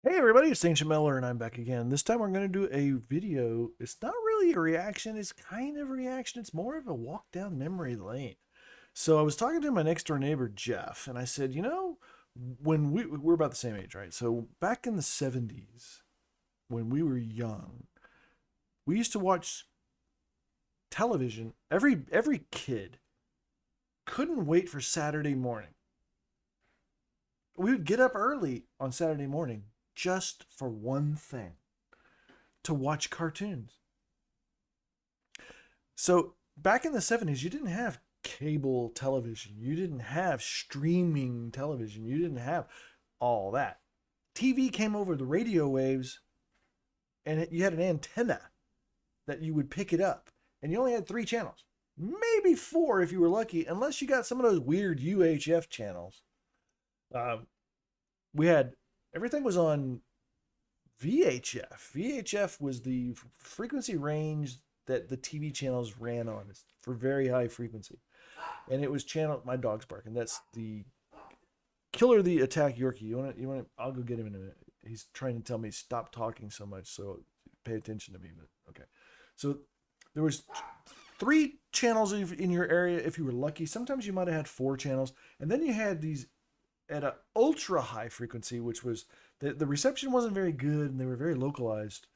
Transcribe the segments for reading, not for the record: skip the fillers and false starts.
Hey everybody, it's Ancient Miller and I'm back again. This time we're going to do a video. It's not really a reaction, it's kind of a reaction. It's more of a walk down memory lane. So I was talking to my next door neighbor, Jeff, and I said, when we're about the same age, right? So back in the 70s, when we were young, we used to watch television. Every kid couldn't wait for Saturday morning. We would get up early on Saturday morning just for one thing, to watch cartoons. So back in the 70s, you didn't have cable television, you didn't have streaming television, you didn't have all that. TV came over the radio waves, and you had an antenna that you would pick it up, and you only had three channels, maybe four if you were lucky, unless you got some of those weird UHF channels. Um, we had everything was on VHF. VHF was the frequency range that the TV channels ran on. It's for very high frequency. And it was channel. My dog's barking. That's the Killer the Attack Yorkie. You want to, I'll go get him in a minute. He's trying to tell me stop talking so much, so pay attention to me. But okay. So there was three channels in your area if you were lucky. Sometimes you might have had four channels. And then you had these at an ultra high frequency, which was the reception wasn't very good and they were very localized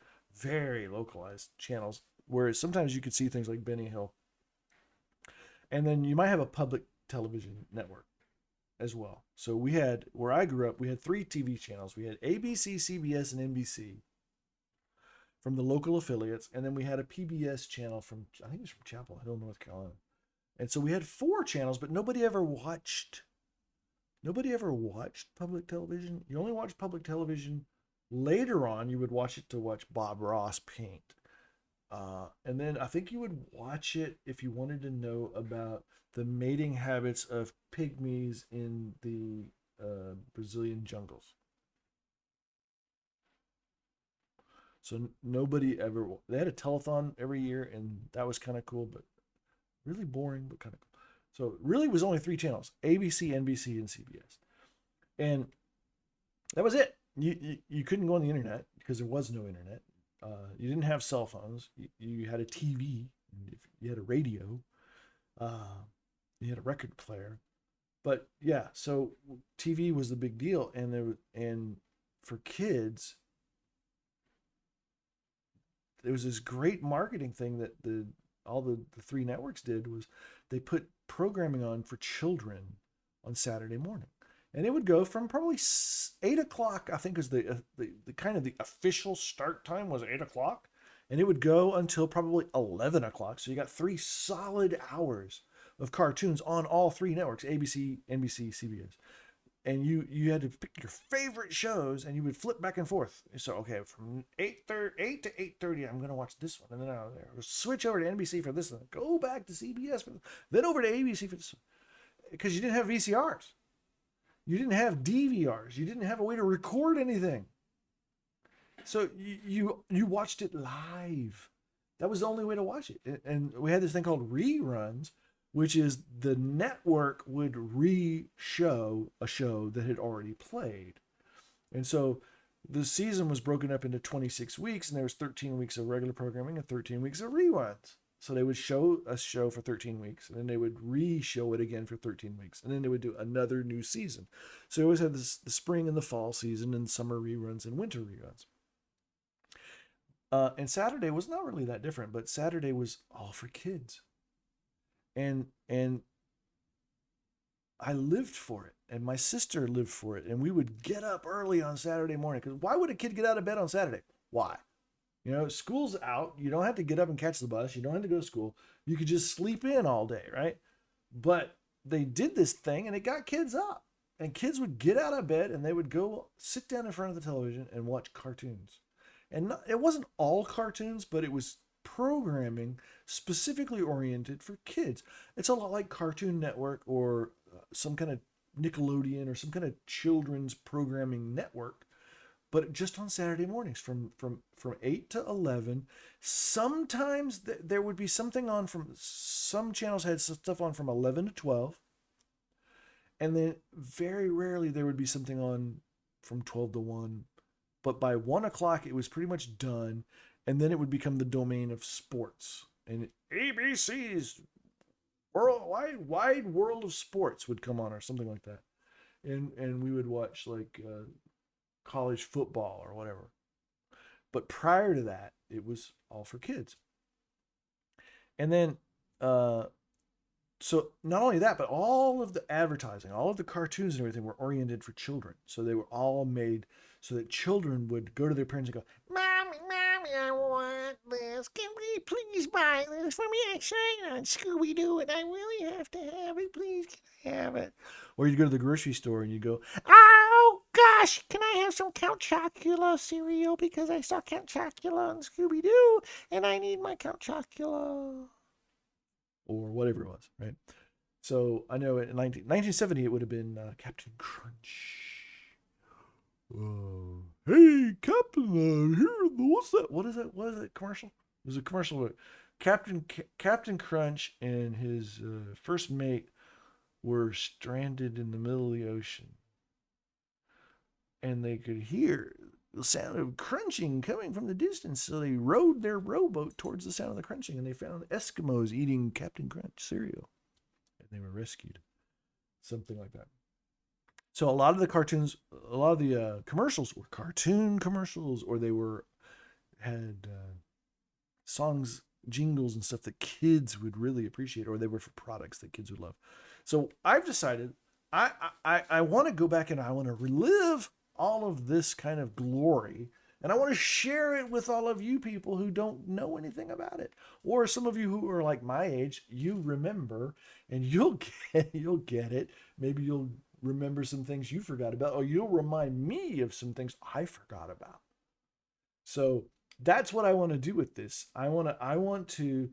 channels. Whereas sometimes you could see things like Benny Hill, and then you might have a public television network as well. So we had where I grew up, we had three TV channels. We had ABC, CBS, and NBC from the local affiliates, and then we had a PBS channel from I think it was from Chapel Hill, North Carolina. And so we had four channels, but nobody ever watched public television. You only watched public television later on. You would watch it to watch Bob Ross paint. And then I think you would watch it if you wanted to know about the mating habits of pygmies in the Brazilian jungles. So nobody ever, they had a telethon every year, and that was kind of cool, but really boring, but kind of cool. So it really was only three channels: ABC, NBC, and CBS. And that was it. You couldn't go on the internet because there was no internet. You didn't have cell phones. You had a TV. You had a radio. Uh, you had a record player. But yeah, so TV was the big deal, and for kids, there was this great marketing thing that the three networks did was they put programming on for children on Saturday morning, and it would go from probably 8 o'clock. I think is the kind of the official start time was 8 o'clock, and it would go until probably 11 o'clock. So you got 3 solid hours of cartoons on all three networks: ABC, NBC, CBS, and you had to pick your favorite shows and you would flip back and forth. So okay, from 8 to 8:30, I'm gonna watch this one, and then I'll switch over to NBC for this one, go back to CBS for this, then over to ABC for this one. Because you didn't have VCRs, you didn't have DVRs, you didn't have a way to record anything. So you watched it live. That was the only way to watch it. And we had this thing called reruns, which is the network would re-show a show that had already played. And so the season was broken up into 26 weeks, and there was 13 weeks of regular programming and 13 weeks of reruns. So they would show a show for 13 weeks, and then they would re-show it again for 13 weeks, and then they would do another new season. So they always had the spring and the fall season, and summer reruns and winter reruns. And Saturday was not really that different, but Saturday was all for kids, and I lived for it, and my sister lived for it, and we would get up early on Saturday morning. Because why would a kid get out of bed on Saturday? Why? School's out. You don't have to get up and catch the bus. You don't have to go to school. You could just sleep in all day, right? But they did this thing, and it got kids up, and kids would get out of bed and they would go sit down in front of the television and watch cartoons. And it wasn't all cartoons, but it was programming specifically oriented for kids. It's a lot like Cartoon Network or some kind of Nickelodeon or some kind of children's programming network, but just on Saturday mornings from 8 to 11. Sometimes there would be something on from some channels had stuff on from 11 to 12, and then very rarely there would be something on from 12 to 1. but by 1 o'clock it was pretty much done, and then it would become the domain of sports. And ABC's wide world of sports would come on, or something like that, and we would watch like college football or whatever. But prior to that, it was all for kids. And then uh, so not only that, but all of the advertising, all of the cartoons and everything were oriented for children. So they were all made so that children would go to their parents and go, "Mommy, mommy, I want this. Can we please buy this for me? I signed on Scooby Doo and I really have to have it. Please, can I have it?" Or you'd go to the grocery store and you'd go, "Oh gosh, can I have some Count Chocula cereal because I saw Count Chocula on Scooby Doo and I need my Count Chocula," or whatever it was, right? So I know in 1970 it would have been Captain Crunch. Hey, Captain, here, what's that? What is that? What is that commercial? It was a commercial where Captain Crunch and his first mate were stranded in the middle of the ocean, and they could hear the sound of crunching coming from the distance. So they rowed their rowboat towards the sound of the crunching, and they found Eskimos eating Captain Crunch cereal, and they were rescued. Something like that. So a lot of the cartoons, a lot of the commercials were cartoon commercials, or they were had songs, jingles, and stuff that kids would really appreciate, or they were for products that kids would love. So I've decided I want to go back and I want to relive all of this kind of glory, and I want to share it with all of you people who don't know anything about it, or some of you who are like my age. You remember, and you'll get it. Maybe you'll remember some things you forgot about, or you'll remind me of some things I forgot about. So that's what I want to do with this. I want to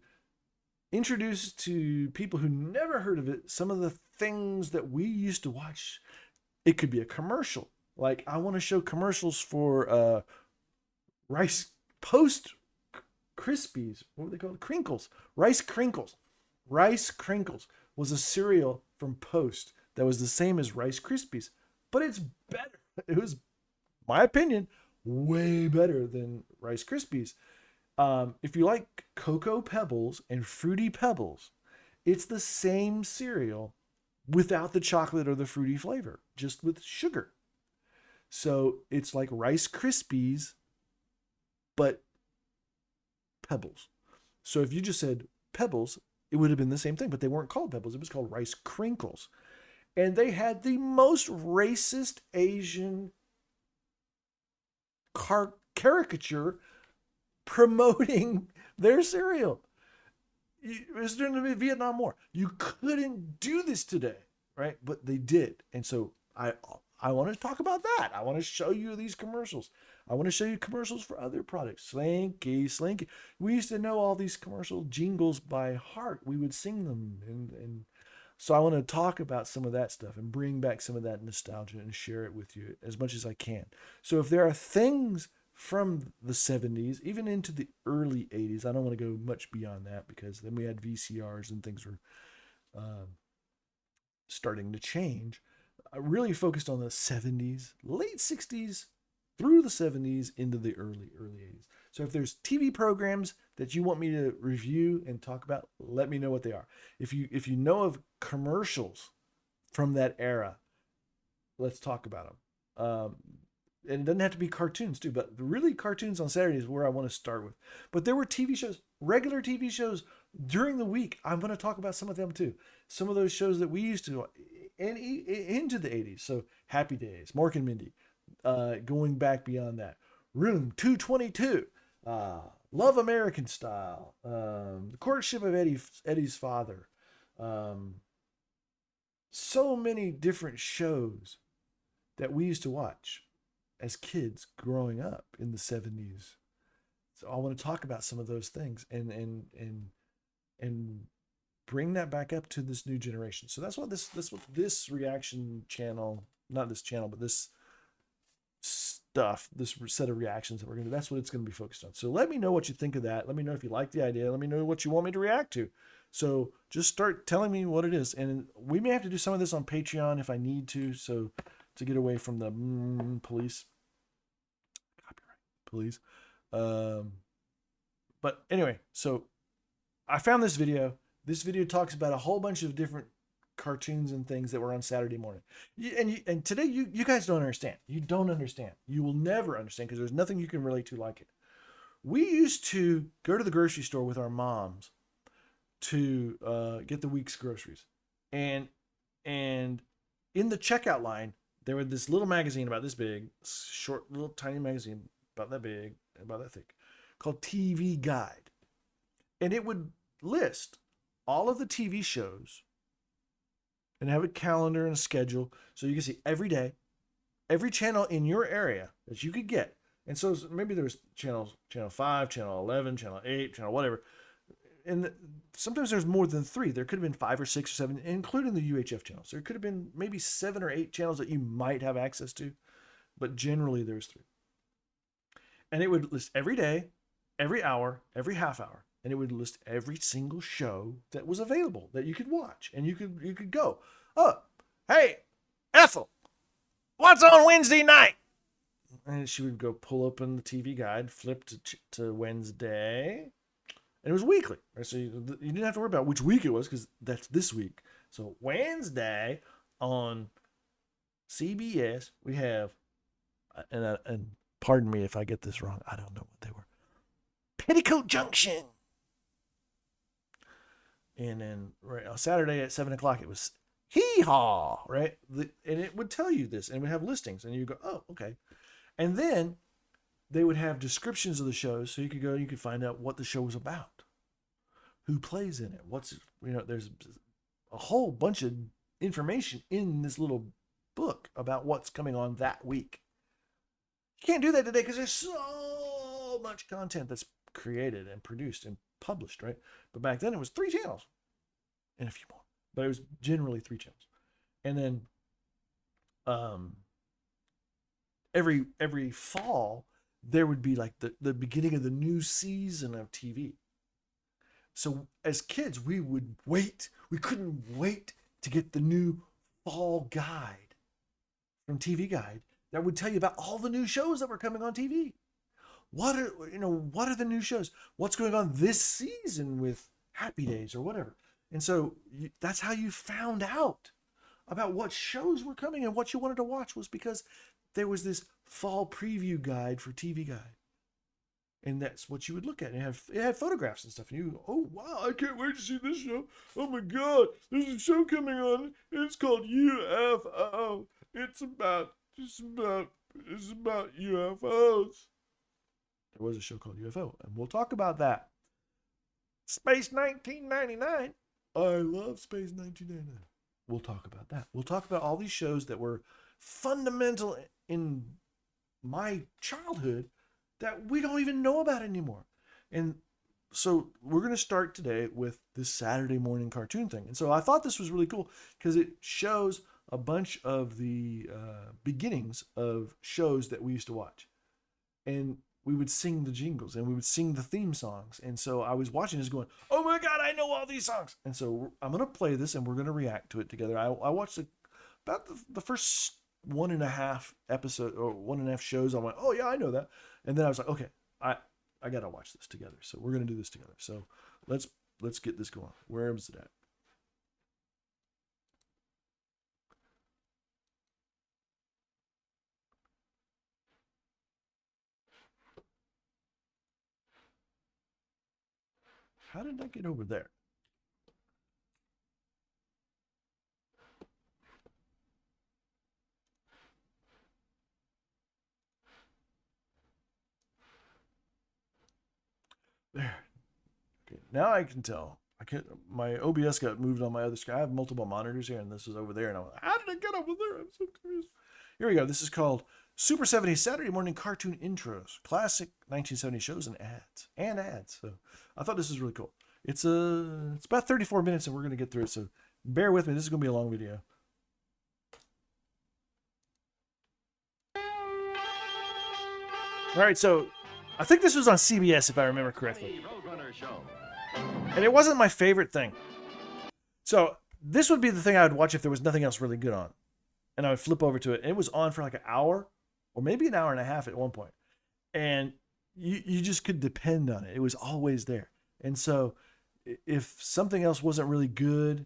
introduce to people who never heard of it some of the things that we used to watch. It could be a commercial. Like I want to show commercials for Rice Post Krispies. What were they called? Crinkles. Rice Crinkles. Rice Crinkles was a cereal from Post that was the same as Rice Krispies, but it's better. It was, my opinion, way better than Rice Krispies. If you like Cocoa Pebbles and Fruity Pebbles, it's the same cereal without the chocolate or the fruity flavor, just with sugar. So it's like Rice Krispies, but Pebbles. So if you just said Pebbles, it would have been the same thing, but they weren't called Pebbles. It was called Rice Crinkles. And they had the most racist Asian caricature promoting their cereal. It was during the Vietnam War. You couldn't do this today, right? But they did. And so I want to talk about that. I want to show you these commercials. I want to show you commercials for other products. Slinky, Slinky. We used to know all these commercial jingles by heart. We would sing them. And so I want to talk about some of that stuff and bring back some of that nostalgia and share it with you as much as I can. So if there are things from the 70s, even into the early 80s, I don't want to go much beyond that because then we had VCRs and things were starting to change. I really focused on the 70s, late 60s, through the 70s into the early 80s. So if there's TV programs that you want me to review and talk about, let me know what they are. If you know of commercials from that era, let's talk about them. And it doesn't have to be cartoons too, but really cartoons on Saturdays is where I want to start with. But there were TV shows, regular TV shows during the week. I'm going to talk about some of them too. Some of those shows that we used to and into the 80s. So Happy Days, Mork and Mindy, going back beyond that. Room 222, Love American Style, The Courtship of Eddie's Father. So many different shows that we used to watch as kids growing up in the 70s. So I want to talk about some of those things and bring that back up to this new generation. So that's what this reaction channel, not this channel, but this stuff, this set of reactions that we're going to do, that's what it's going to be focused on. So let me know what you think of that. Let me know if you like the idea. Let me know what you want me to react to. So just start telling me what it is. And we may have to do some of this on Patreon if I need to. So to get away from the police. please. But anyway, so I found this video. This video talks about a whole bunch of different cartoons and things that were on Saturday morning. And today you guys don't understand. You don't understand. You will never understand because there's nothing you can relate to like it. We used to go to the grocery store with our moms to get the week's groceries. And in the checkout line, there was this little magazine about this big, short, little tiny magazine about that big, about that thick, called TV Guide. And it would list all of the TV shows and have a calendar and a schedule so you can see every day, every channel in your area that you could get. And so maybe there was channel 5, channel 11, channel 8, channel whatever. And sometimes there's more than 3. There could have been 5 or 6 or 7, including the UHF channels. There could have been maybe 7 or 8 channels that you might have access to, but generally there's 3. And it would list every day, every hour, every half hour, and it would list every single show that was available that you could watch. And you could go, oh, hey, Ethel, what's on Wednesday night? And she would go pull open the TV Guide, flip to Wednesday. And it was weekly, right? So you didn't have to worry about which week it was because that's this week. So Wednesday on CBS, we have, and pardon me if I get this wrong, I don't know what they were. Petticoat Junction. And then right on Saturday at 7 o'clock, it was Hee Haw, right? And it would tell you this, and it would have listings, and you go, oh, okay. And then they would have descriptions of the shows, so you could go and you could find out what the show was about, who plays in it, there's a whole bunch of information in this little book about what's coming on that week. You can't do that today because there's so much content that's created and produced and published, right? But back then it was 3 channels and a few more, but it was generally 3 channels. And then every fall there would be like the beginning of the new season of TV. So as kids, we would wait. We couldn't wait to get the new fall guide from TV Guide that would tell you about all the new shows that were coming on TV. What are the new shows? What's going on this season with Happy Days or whatever? And so that's how you found out about what shows were coming and what you wanted to watch, was because there was this fall preview guide for TV Guide. And that's what you would look at. And it had photographs and stuff. And you go, oh, wow, I can't wait to see this show. Oh, my God, there's a show coming on. It's called UFO. It's about UFOs. There was a show called UFO, and we'll talk about that. Space 1999. I love Space 1999. We'll talk about that. We'll talk about all these shows that were fundamental in my childhood that we don't even know about anymore. And so we're going to start today with this Saturday morning cartoon thing. And so I thought this was really cool because it shows a bunch of the beginnings of shows that we used to watch. And we would sing the jingles and we would sing the theme songs. And so I was watching this going, oh my God, I know all these songs. And so I'm going to play this and we're going to react to it together. I watched about the first 1.5 episode or 1.5 shows. I went, oh yeah, I know that. And then I was like, okay, I got to watch this together. So we're going to do this together. So let's get this going. Where is it at? How did I get over there? There. Okay, now I can tell. My OBS got moved on my other screen. I have multiple monitors here, and this is over there. And I'm like, how did I get over there? I'm so confused. Here we go. This is called Super 70s Saturday Morning Cartoon Intros. Classic 1970s shows and ads. So I thought this was really cool. It's about 34 minutes, and we're going to get through it. So bear with me. This is going to be a long video. All right, so I think this was on CBS, if I remember correctly. And it wasn't my favorite thing. So this would be the thing I would watch if there was nothing else really good on. And I would flip over to it. And it was on for like an hour or maybe an hour and a half at one point. And you just could depend on it. It was always there. And so if something else wasn't really good,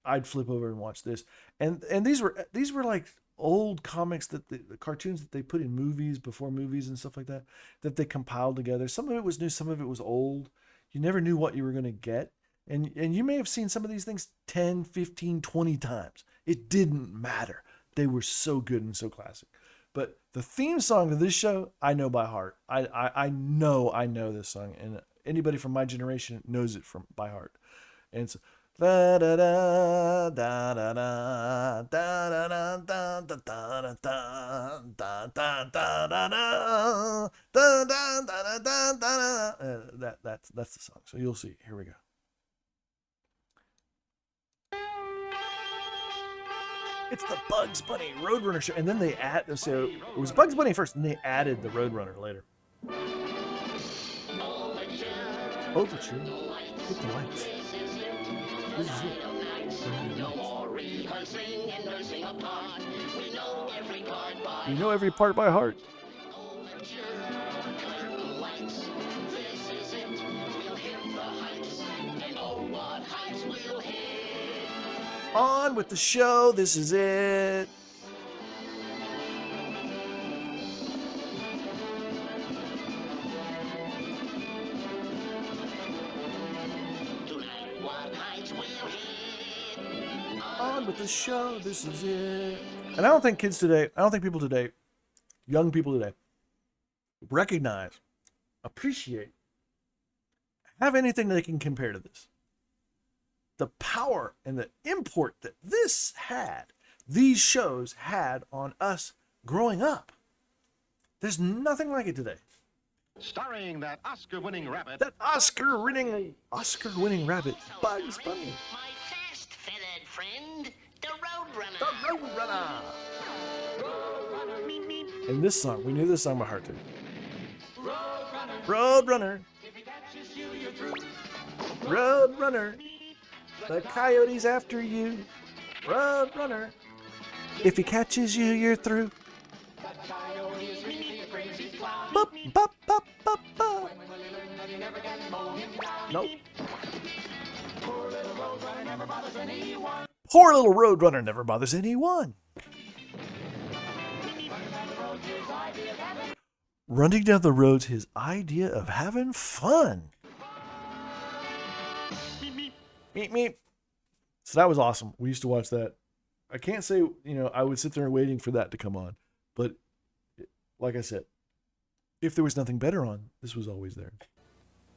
I'd flip over and watch this. And these were like old comics that the cartoons that they put in movies before movies and stuff like that they compiled together. Some of it was new, some of it was old. You never knew what you were going to get. And you may have seen some of these things 10, 15, 20 times. It didn't matter. They were so good and so classic. But the theme song to this show, I know by heart. I know this song, and anybody from my generation knows it by heart. And it's da da da da da da da da da da da da da da. That's the song. So you'll see. Here we go. It's the Bugs Bunny Roadrunner show, and then they so it was Bugs Bunny first, and they added the Roadrunner later. Overture with the lights. This is it. We know every part by heart. On with the show. This is it. On with the show. This is it. And I don't think people today, young people today, recognize, appreciate, have anything they can compare to this. The power and the import that these shows had on us growing up. There's nothing like it today. Starring that Oscar-winning rabbit. That Oscar-winning rabbit, Bugs Bunny. My fast-feathered friend, the Roadrunner. The Roadrunner. And this song, we knew this song by heart too. Roadrunner. Roadrunner. The coyote's after you. Roadrunner. If he catches you, you're through. Bop, bop, bop, bop, bop. Nope. Poor little Roadrunner never bothers anyone. Running down the road's his idea of having fun. Meep, meep. So that was awesome. We used to watch that. I can't say, I would sit there waiting for that to come on. But like I said, if there was nothing better on, this was always there.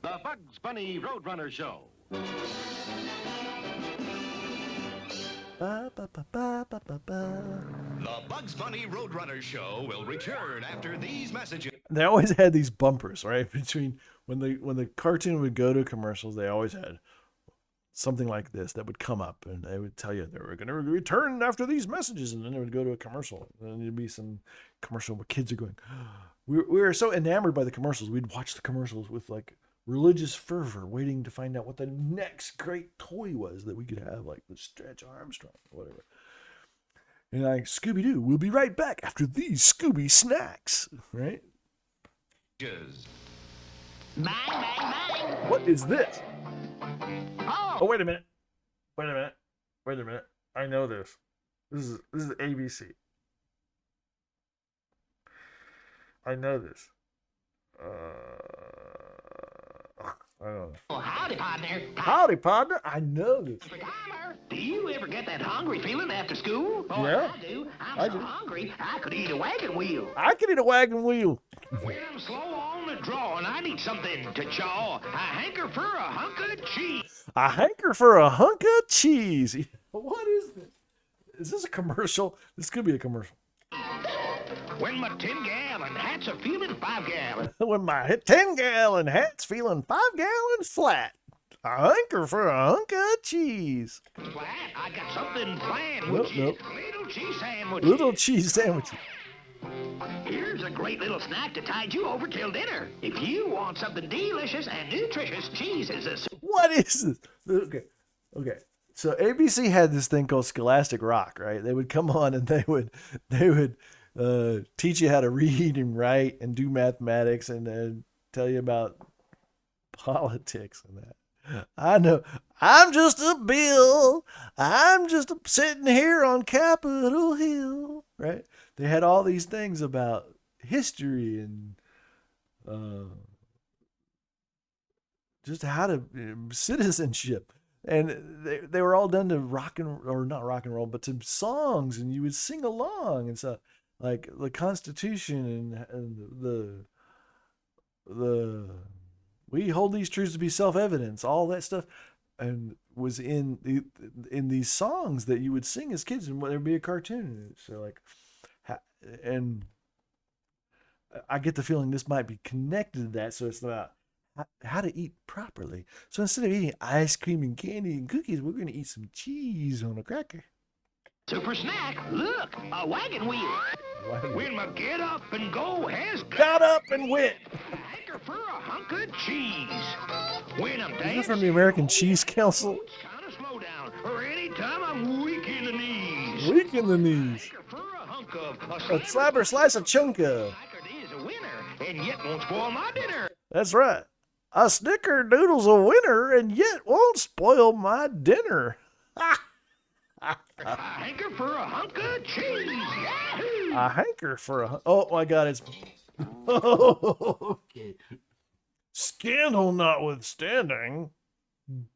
The Bugs Bunny Roadrunner Show. The Bugs Bunny Roadrunner Show will return after these messages. They always had these bumpers, right? Between when the cartoon would go to commercials, they always had something like this that would come up, and they would tell you they were going to return after these messages, and then it would go to a commercial, and then there'd be some commercial where kids are going. We were so enamored by the commercials, we'd watch the commercials with like religious fervor, waiting to find out what the next great toy was that we could have, like the Stretch Armstrong or whatever. And like, Scooby-Doo, we'll be right back after these Scooby snacks, right? Bang, bang, bang. What is this? Oh, Wait a minute. I know this. This is ABC. I know this. I don't know. oh, howdy, partner. Howdy, partner. I know this. Timer. Do you ever get that hungry feeling after school? Oh, Yeah, I do. I I'm so do. hungry, I could eat a wagon wheel. I can eat a wagon wheel. When I'm slow on the draw and I need something to chaw, I hanker for a hunk of cheese. I hanker for a hunk of cheese. What is this? Is this a commercial? This could be a commercial. When my 10-gallon hat's a feeling 5-gallon. When my 10-gallon hat's feeling 5 gallons flat, I hanker for a hunk of cheese. Flat, I got something planned, Nope, which nope. is little cheese sandwiches. Little cheese sandwiches. Here's a great little snack to tide you over till dinner. If you want something delicious and nutritious, cheese is a... What is this? Okay. So ABC had this thing called Scholastic Rock, right? They would come on and they would teach you how to read and write and do mathematics and tell you about politics and that. I know. I'm just a Bill. I'm just sitting here on Capitol Hill. Right? They had all these things about history and just how to citizenship. And they were all done to not rock and roll, but to songs, and you would sing along and stuff like the Constitution and the we hold these truths to be self-evidence, all that stuff, and was in these songs that you would sing as kids, and there'd be a cartoon. So like, and I get the feeling this might be connected to that. So it's about how to eat properly. So instead of eating ice cream and candy and cookies, we're going to eat some cheese on a cracker. Super snack, look, a wagon wheel. When my get up and go has got up and went. I hanker for a hunk of cheese. When I'm Is that dancing from the American Cheese Council? kind of slow down, or anytime I'm weak in the knees. Weak in the knees. Hanker for a hunk of A slabber slice of chunka. is a winner, and yet won't spoil my dinner. That's right. A snickerdoodle's a winner and yet won't spoil my dinner. I hanker for a hunk of cheese. Yahoo! I hanker for a... Oh, my God, it's... Okay. Scandal notwithstanding,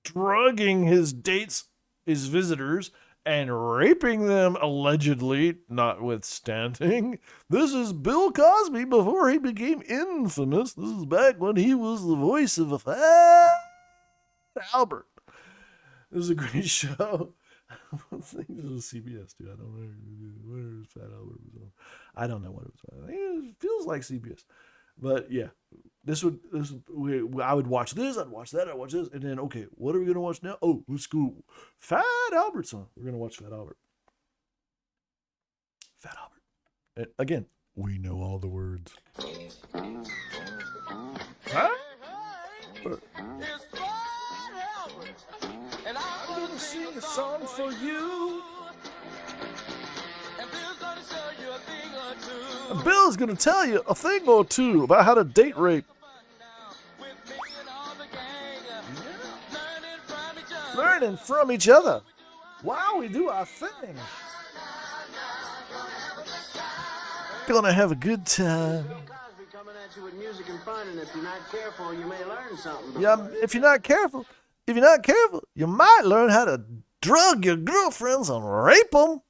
drugging his dates, his visitors, and raping them allegedly notwithstanding. This is Bill Cosby before he became infamous. This is back when he was the voice of a Fat Albert. It was a great show. I think this was CBS, dude. I don't know where Fat Albert was on. I don't know what it was. I think it feels like CBS. But yeah, I would watch this, I'd watch that, I'd watch this, and then, okay, what are we going to watch now? Oh, let's go. Fat Albert's on. We're going to watch Fat Albert. Fat Albert. And again, we know all the words. Huh? And I'm gonna sing a song for you. And Bill's gonna show you a thing or two. And Bill's going to tell you a thing or two about how to date rape. With me and all the gang, learning from each other. Learning from each other. While we do our thing. Gonna have a good time. Cosby coming at you with music and fun, and if you're not careful, you may learn something. Yeah, if you're not careful, you might learn how to drug your girlfriends and rape them.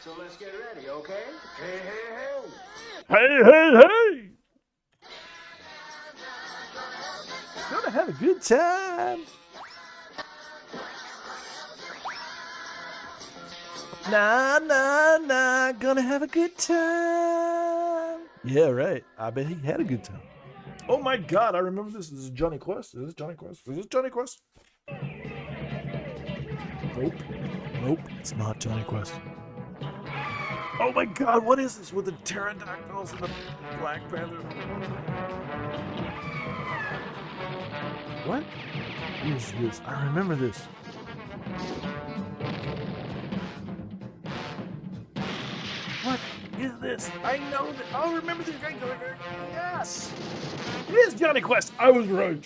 So let's get ready, okay? Hey, hey, hey. Hey, hey, hey. Gonna have a good time. Nah, nah, nah, gonna have a good time. Yeah, right. I bet he had a good time. Oh my God, I remember this. This is Johnny Quest. Is this Johnny Quest? Is this Johnny Quest? Nope. Nope, it's not Johnny Quest. Oh my God, what is this with the pterodactyls and the Black Panther? What is this? I remember this. What is this? I know that. Oh, remember this. Yes! It is Johnny Quest. I was right.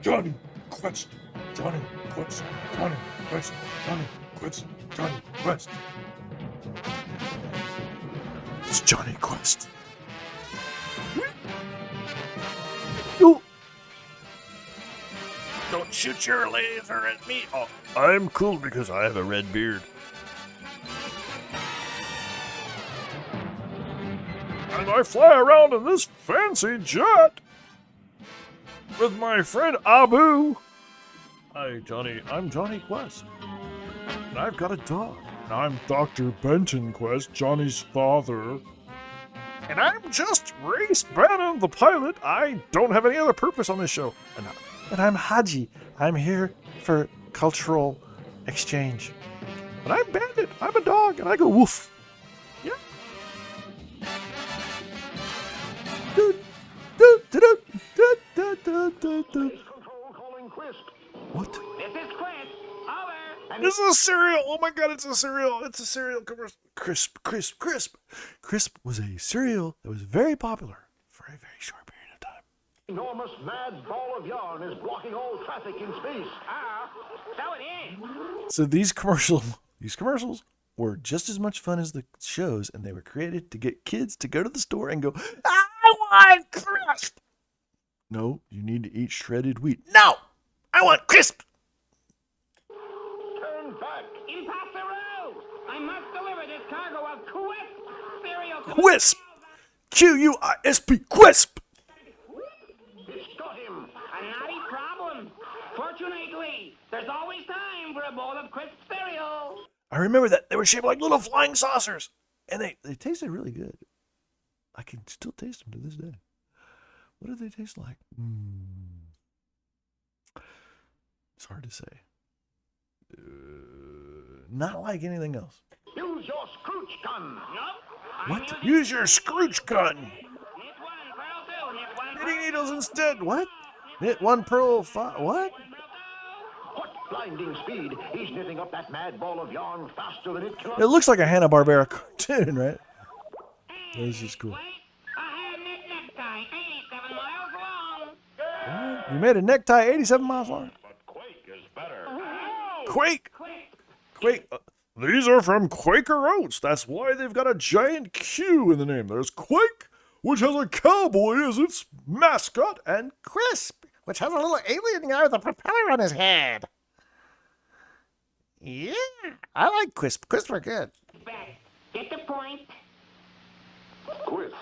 Johnny Quest. Johnny Quest. Johnny Quest. Johnny Quest. Johnny Quest. It's Johnny Quest. You don't shoot your laser at me. Oh, I'm cool because I have a red beard. And I fly around in this fancy jet with my friend Abu. Hi, Johnny. I'm Johnny Quest. And I've got a dog. And I'm Dr. Benton Quest, Johnny's father. And I'm just Race Bannon, the pilot. I don't have any other purpose on this show. And I'm Haji. I'm here for cultural exchange. And I'm Bandit. I'm a dog, and I go woof. Yeah. Control calling Quist. What? This is Quist. Over. This is a cereal. Oh my God, it's a cereal. It's a cereal commercial. Crisp, crisp, crisp. Crisp was a cereal that was very popular for a very short period of time. Enormous mad ball of yarn is blocking all traffic in space. So it is. So these commercials were just as much fun as the shows, and they were created to get kids to go to the store and go, I want crisp. No, you need to eat shredded wheat. No, I want crisp. Turn back. Impossible! I must deliver this cargo of Quisp cereal. Quisp. Q-U-I-S-P. Quisp. It's got him. A naughty problem. Fortunately, there's always time for a bowl of crisp cereal. I remember that. They were shaped like little flying saucers. And they tasted really good. I can still taste them to this day. What do they taste like? It's hard to say. Not like anything else. Use your Scrooge gun. Nope. What? Use your Scrooge gun. Knit one, pearl two, knit one, Knitting needles instead. What? Knit one pearl five. What? What blinding speed. He's knitting up that mad ball of yarn faster than it can. It looks like a Hanna-Barbera cartoon, right? This is cool. Wait, I had knit necktie, 87 miles long. What? You made a necktie 87 miles long? But Quake is better. Quake. Quake. These are from Quaker Oats. That's why they've got a giant Q in the name. There's Quake, which has a cowboy as its mascot, and Crisp, which has a little alien guy with a propeller on his head. Yeah, I like Quisp. Quisp are good. Back. Get the point. Quisp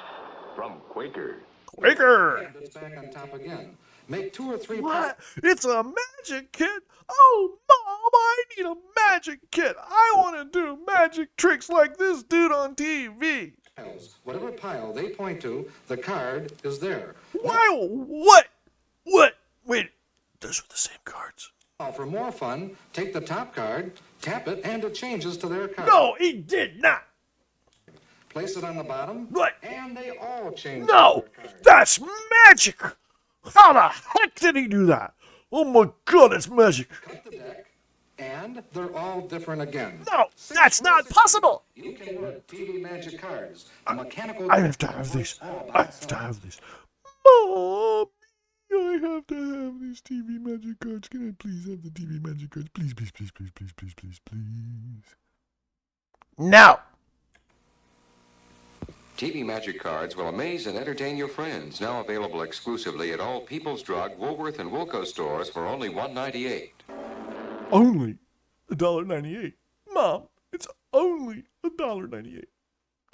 from Quaker. Quaker. It's back on top again. Make 2 or 3 What? It's a magic kit? Oh, Mom, I need a magic kit. I want to do magic tricks like this dude on TV. piles. Whatever pile they point to, the card is there. Why? What? What? Wait, those are the same cards. Now, for more fun, take the top card, tap it, and it changes to their card. No, he did not. Place it on the bottom. What? And they all change No, to their card. that's magic. How the heck did he do that? Oh my God, it's magic. Cut the deck, and they're all different again. No, that's not possible. You can work TV magic cards. A mechanical. I have to have these. all I by have to itself. have these. Mom, I have to have these TV magic cards. Can I please have the TV magic cards? Please, please, please, please, please, please, please, please. No. TV Magic Cards will amaze and entertain your friends. Now available exclusively at all People's Drug, Woolworth, and Woolco stores for only $1.98. Only $1.98. Mom, it's only $1.98.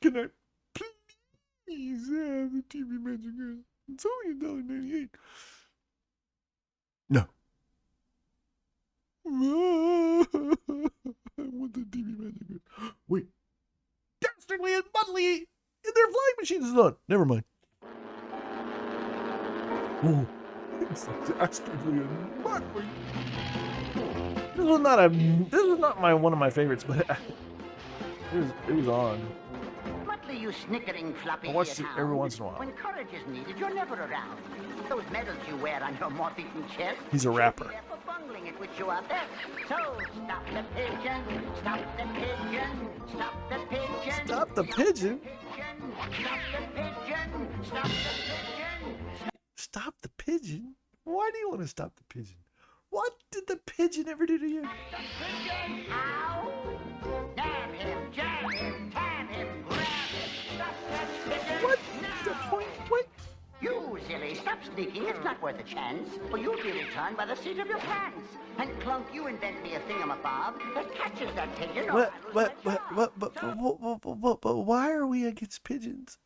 Can I please have the TV magic cards? It's only $1.98. No. I want the TV magic cards. Wait. Dastardly and Mudley! Their flying machine is done. Never mind. Oh, it's Dastardly and Mudley. This was not one of my favorites, but it was on. Muttley, you snickering floppy. I watched it every once in a while. When courage is needed, you're never around. Those medals you wear on your moth-eaten chest. He's a rapper. They're for bungling at which you are best. So stop the pigeon, stop the pigeon, stop the pigeon. Stop the pigeon. Stop the pigeon, stop the pigeon. Stop the pigeon? Why do you want to stop the pigeon? What did the pigeon ever do to you? Ow! Nab him, jab him, tan him, grab him. Stop that pigeon. What? Now. The point? What? You silly, stop sneaking. It's not worth a chance. For you'll be returned by the seat of your pants. And Clunk, you invent me a thingamabob that catches that pigeon. or I lose my job. Why are we against pigeons?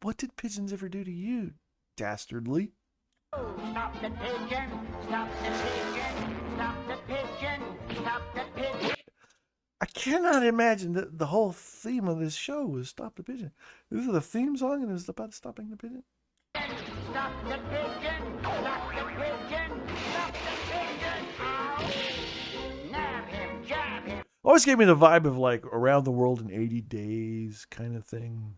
What did pigeons ever do to you, dastardly? Stop the pigeon! Stop the pigeon! Stop the pigeon! Stop the pigeon! I cannot imagine that the whole theme of this show was Stop the Pigeon. This is the theme song and it's about stopping the pigeon? Stop the pigeon! Stop the pigeon! Stop the pigeon! Ow! Nab him! Jab him! Always gave me the vibe of like Around the World in 80 Days kind of thing.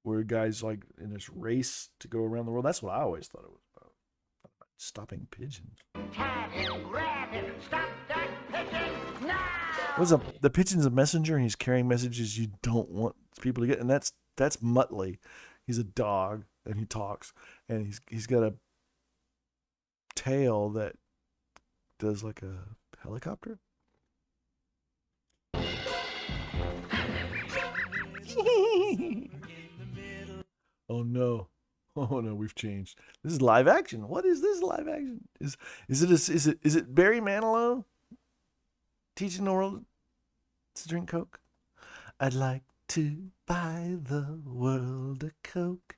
Where guys like in this race to go around the world. That's what I always thought it was about. Stopping pigeons. Tap him! Grab him! Stop that What's up? The pigeon's a messenger, and he's carrying messages you don't want people to get, and that's Muttley. He's a dog, and he talks, and he's got a tail that does like a helicopter. Oh no. Oh no, we've changed. This is live action. What is this live action? Is it Barry Manilow teaching the world to drink Coke? I'd like to buy the world a Coke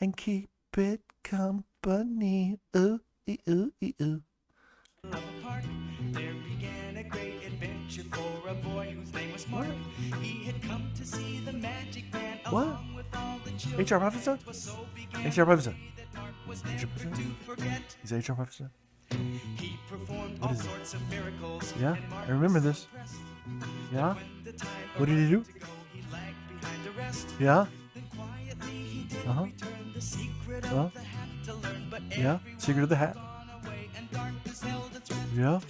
and keep it company. Ooh, ooh, ooh, ooh. There began a great adventure for a boy whose name was Mark. He had come to see the magic man along with all the children. H.R. Pufferson? H.R. Pufferson. Is it H.R. Pufferson? He performed all sorts of miracles. Yeah, I remember this. Yeah? What did he do? Yeah? Uh-huh. Yeah? Secret of the Hat. Yeah?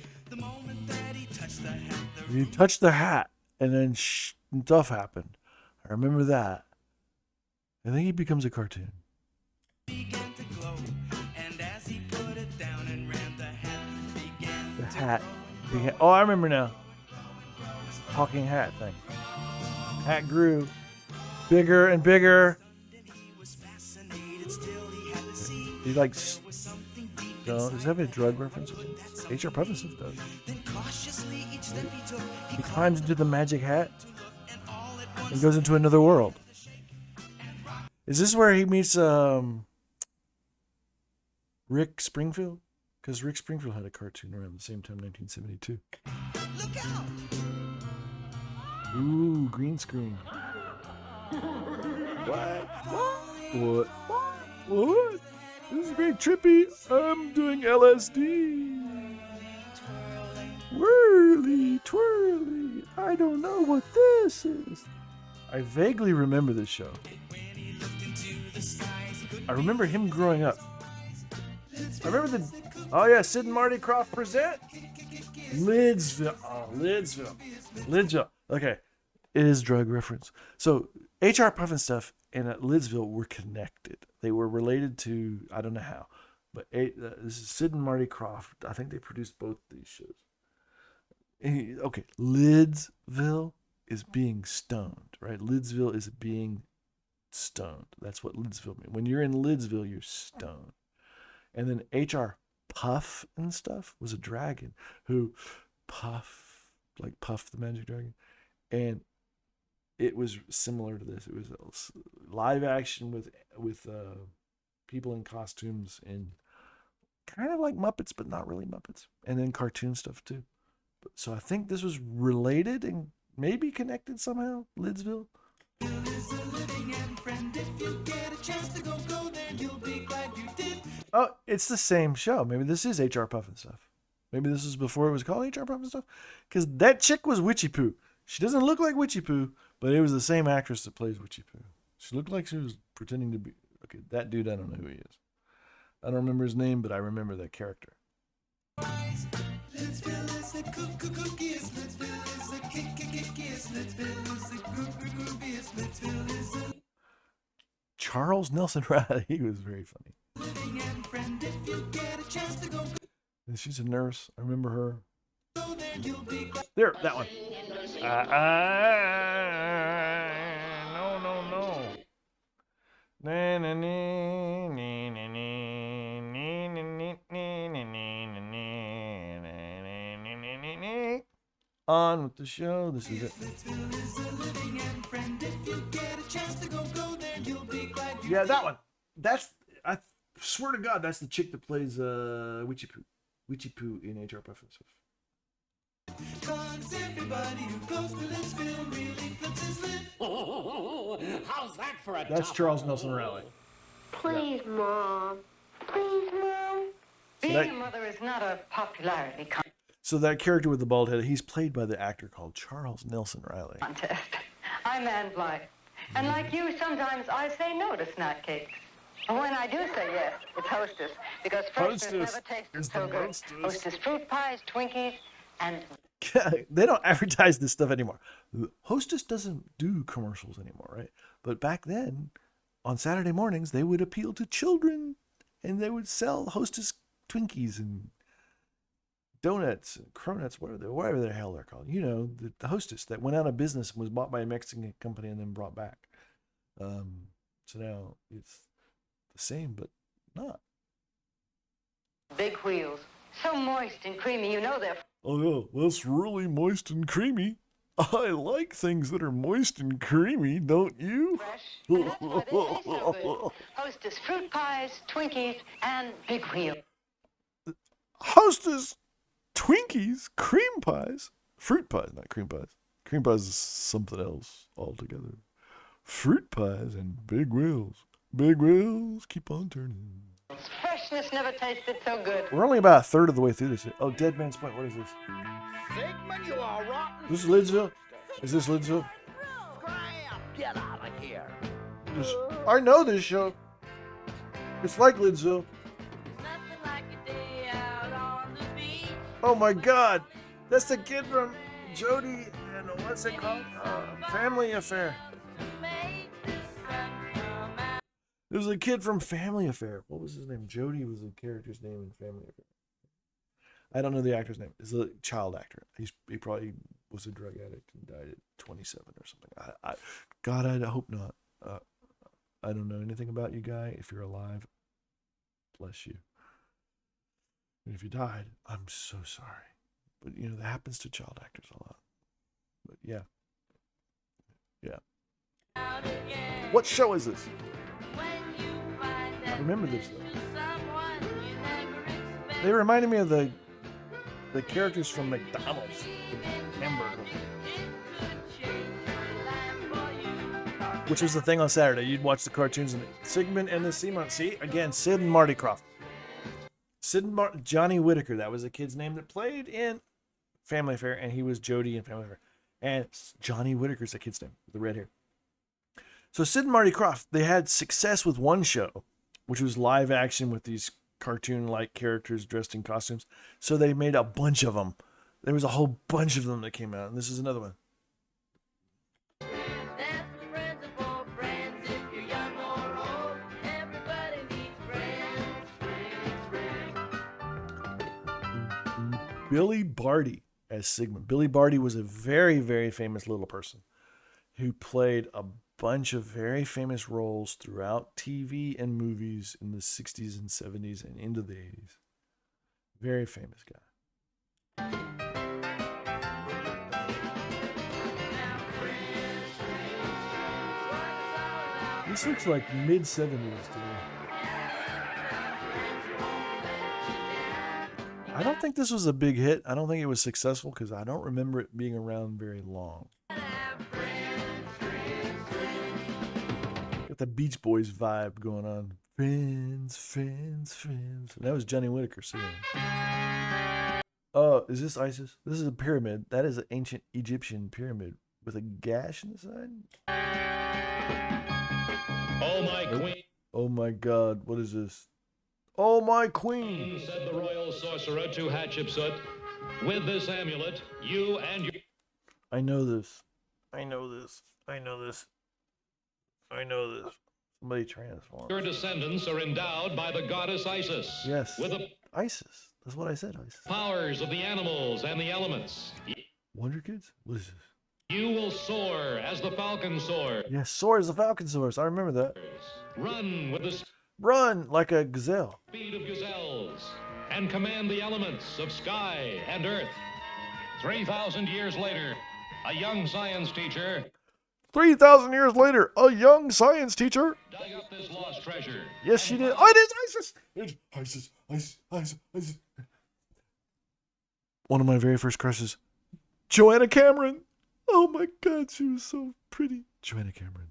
He touched the hat, and then stuff happened. I remember that. I think he becomes a cartoon. The hat. Oh, I remember now. It's the talking hat thing. Hat grew bigger and bigger. He likes. No, does that have a drug reference? H.R. Pufferson does. He climbs into the magic hat and goes into another world. Is this where he meets Rick Springfield? Because Rick Springfield had a cartoon around the same time, 1972. Look out! Ooh, green screen. What? What? This is very trippy. I'm doing LSD. Whirly, twirly. I don't know what this is. I vaguely remember this show. I remember him growing up. I remember the... Oh, yeah, Sid and Marty Krofft present Lidsville. Oh, Lidsville. Okay, it is drug reference. So, H.R. Puffin stuff and Lidsville were connected. They were related to, I don't know how, but this is Sid and Marty Krofft. I think they produced both these shows. Okay, Lidsville is being stoned, right? Lidsville is being stoned. That's what Lidsville means. When you're in Lidsville, you're stoned. And then H.R. Puff and stuff was a dragon who Puff the magic dragon. And it was similar to this. It was live action with people in costumes and kind of like Muppets, but not really Muppets. And then cartoon stuff too. So I think this was related and maybe connected somehow. Lidsville. Oh, it's the same show. Maybe this is H.R. Puffin stuff. Maybe this is before it was called H.R. Puffin stuff. Because that chick was Witchy Poo. She doesn't look like Witchy Poo, but it was the same actress that plays Witchy Poo. She looked like she was pretending to be... Okay, that dude, I don't know who he is. I don't remember his name, but I remember that character. Charles Nelson Riley, he was very funny. And she's a nurse. I remember her. There, that one. No. On with the show. This is it. Yeah, that one. That's, I swear to God, that's the chick that plays Witchy Poo in H.R. Puffin stuff. How's that for a That's Charles Nelson Riley. Please, yeah. Mom. Please, Mom. Being a mother is not a popularity contest. So that character with the bald head, he's played by the actor called Charles Nelson Riley. I'm Ann Blythe. And like you, sometimes I say no to snack cakes. And when I do say yes, it's Hostess. Because Hostess never tastes so good. Hostess fruit pies, Twinkies, and They don't advertise this stuff anymore. Hostess doesn't do commercials anymore, right? But back then, on Saturday mornings, they would appeal to children, and they would sell Hostess Twinkies and donuts and cronuts, whatever the hell they're called. You know, the Hostess that went out of business and was bought by a Mexican company and then brought back. So now it's the same, but not. Big wheels. So moist and creamy, you know they're Oh yeah, that's really moist and creamy. I like things that are moist and creamy, don't you? fresh. And that's why they taste so good. Hostess fruit pies, Twinkies, and big wheels. Hostess Twinkies, cream pies, fruit pies, not cream pies. Cream pies is something else altogether. Fruit pies and big wheels. Big wheels keep on turning. Freshness never tasted so good. We're only about a third of the way through this. Oh, Dead Man's Point. What is this? Sigmund, you are rotten. This is Lidsville? Is this Lidsville? Scram! Get out of here. I know this show. It's like Lidsville. Nothing like a day out on the beach. Oh my God. That's the kid from Jody and what's it called? Family Affair. There was a kid from Family Affair. What was his name? Jody was the character's name in Family Affair. I don't know the actor's name. He's a child actor. He probably was a drug addict and died at 27 or something. God, I hope not. I don't know anything about you, guy. If you're alive, bless you. And if you died, I'm so sorry. But, you know, that happens to child actors a lot. But, yeah. Yeah. What show is this? I remember this, though. They reminded me of the characters from McDonald's. Hamburger. Which was the thing on Saturday. You'd watch the cartoons and Sigmund and the Seaman. See, again, Sid and Marty Krofft. Johnny Whitaker, that was the kid's name that played in Family Affair, and he was Jody in Family Affair. And Johnny Whitaker's the kid's name, the red hair. So Sid and Marty Krofft, they had success with one show, which was live action with these cartoon-like characters dressed in costumes. So they made a bunch of them. There was a whole bunch of them that came out, and this is another one. Billy Barty as Sigmund. Billy Barty was a very, very famous little person who played a bunch of very famous roles throughout TV and movies in the 60s and 70s and into the 80s. Very famous guy. This looks like mid-70s to me. I don't think this was a big hit. I don't think it was successful because I don't remember it being around very long. Got the Beach Boys vibe going on. Friends, friends, friends. And that was Johnny Whitaker singing. Oh, is this Isis? This is a pyramid. That is an ancient Egyptian pyramid with a gash in the side. Oh, my queen. Oh my God, what is this? Oh, my queen, said the royal sorcerer to Hatshepsut, with this amulet, you and your... I know this. I know this. I know this. I know this. Somebody transforms. Your descendants are endowed by the goddess Isis. Yes. With the Isis. That's what I said, Isis. powers of the animals and the elements. Wonder Kids? What is this? You will soar as the falcon soars. Yes, soar is the falcon soars. I remember that. Run with the Run like a gazelle. speed of gazelles and command the elements of sky and earth. 3,000 years later, a young science teacher 3,000 years later, a young science teacher. dug up this lost treasure. Yes, she did. Oh, it is Isis. It's Isis. Isis. Isis. Isis. One of my very first crushes, Joanna Cameron. Oh my God, she was so pretty. Joanna Cameron.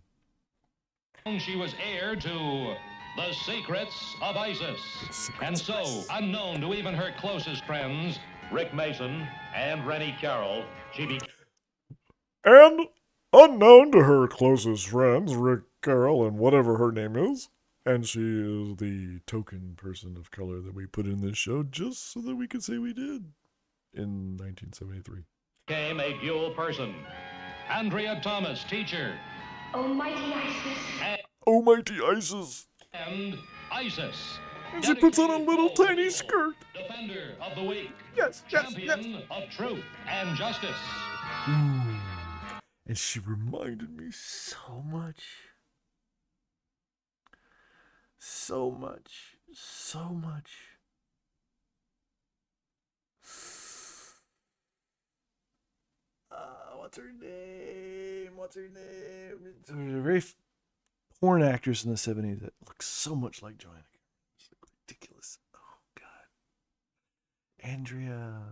She was heir to the secrets of Isis. And so, unknown to even her closest friends, Rick Mason and Rennie Carroll, she became... And unknown to her closest friends, Rick Carroll and whatever her name is, and she is the token person of color that we put in this show just so that we could say we did in 1973. became a dual person. Andrea Thomas, teacher. Almighty Isis. Almighty Isis. And Isis. And she puts on a little tiny skirt. Defender of the weak. Yes, Champion of truth and justice. And she reminded me so much. So much. So much. What's her name? There's a very porn actress in the 70s that looks so much like Joanna. It's ridiculous. Oh, God. Andrea.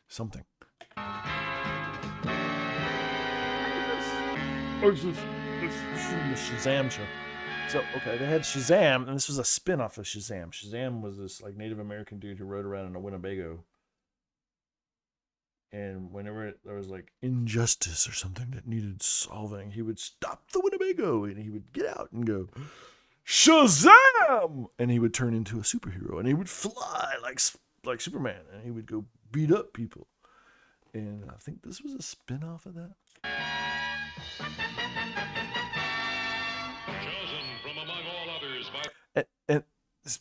Something. Oh, this is the Shazam show. So, okay, they had Shazam, and this was a spin-off of Shazam. Shazam was this like Native American dude who rode around in a Winnebago. And whenever there was like injustice or something that needed solving, he would stop the Winnebago and he would get out and go, Shazam! And he would turn into a superhero and he would fly like Superman and he would go beat up people. And I think this was a spin-off of that. Chosen from among all others by... And this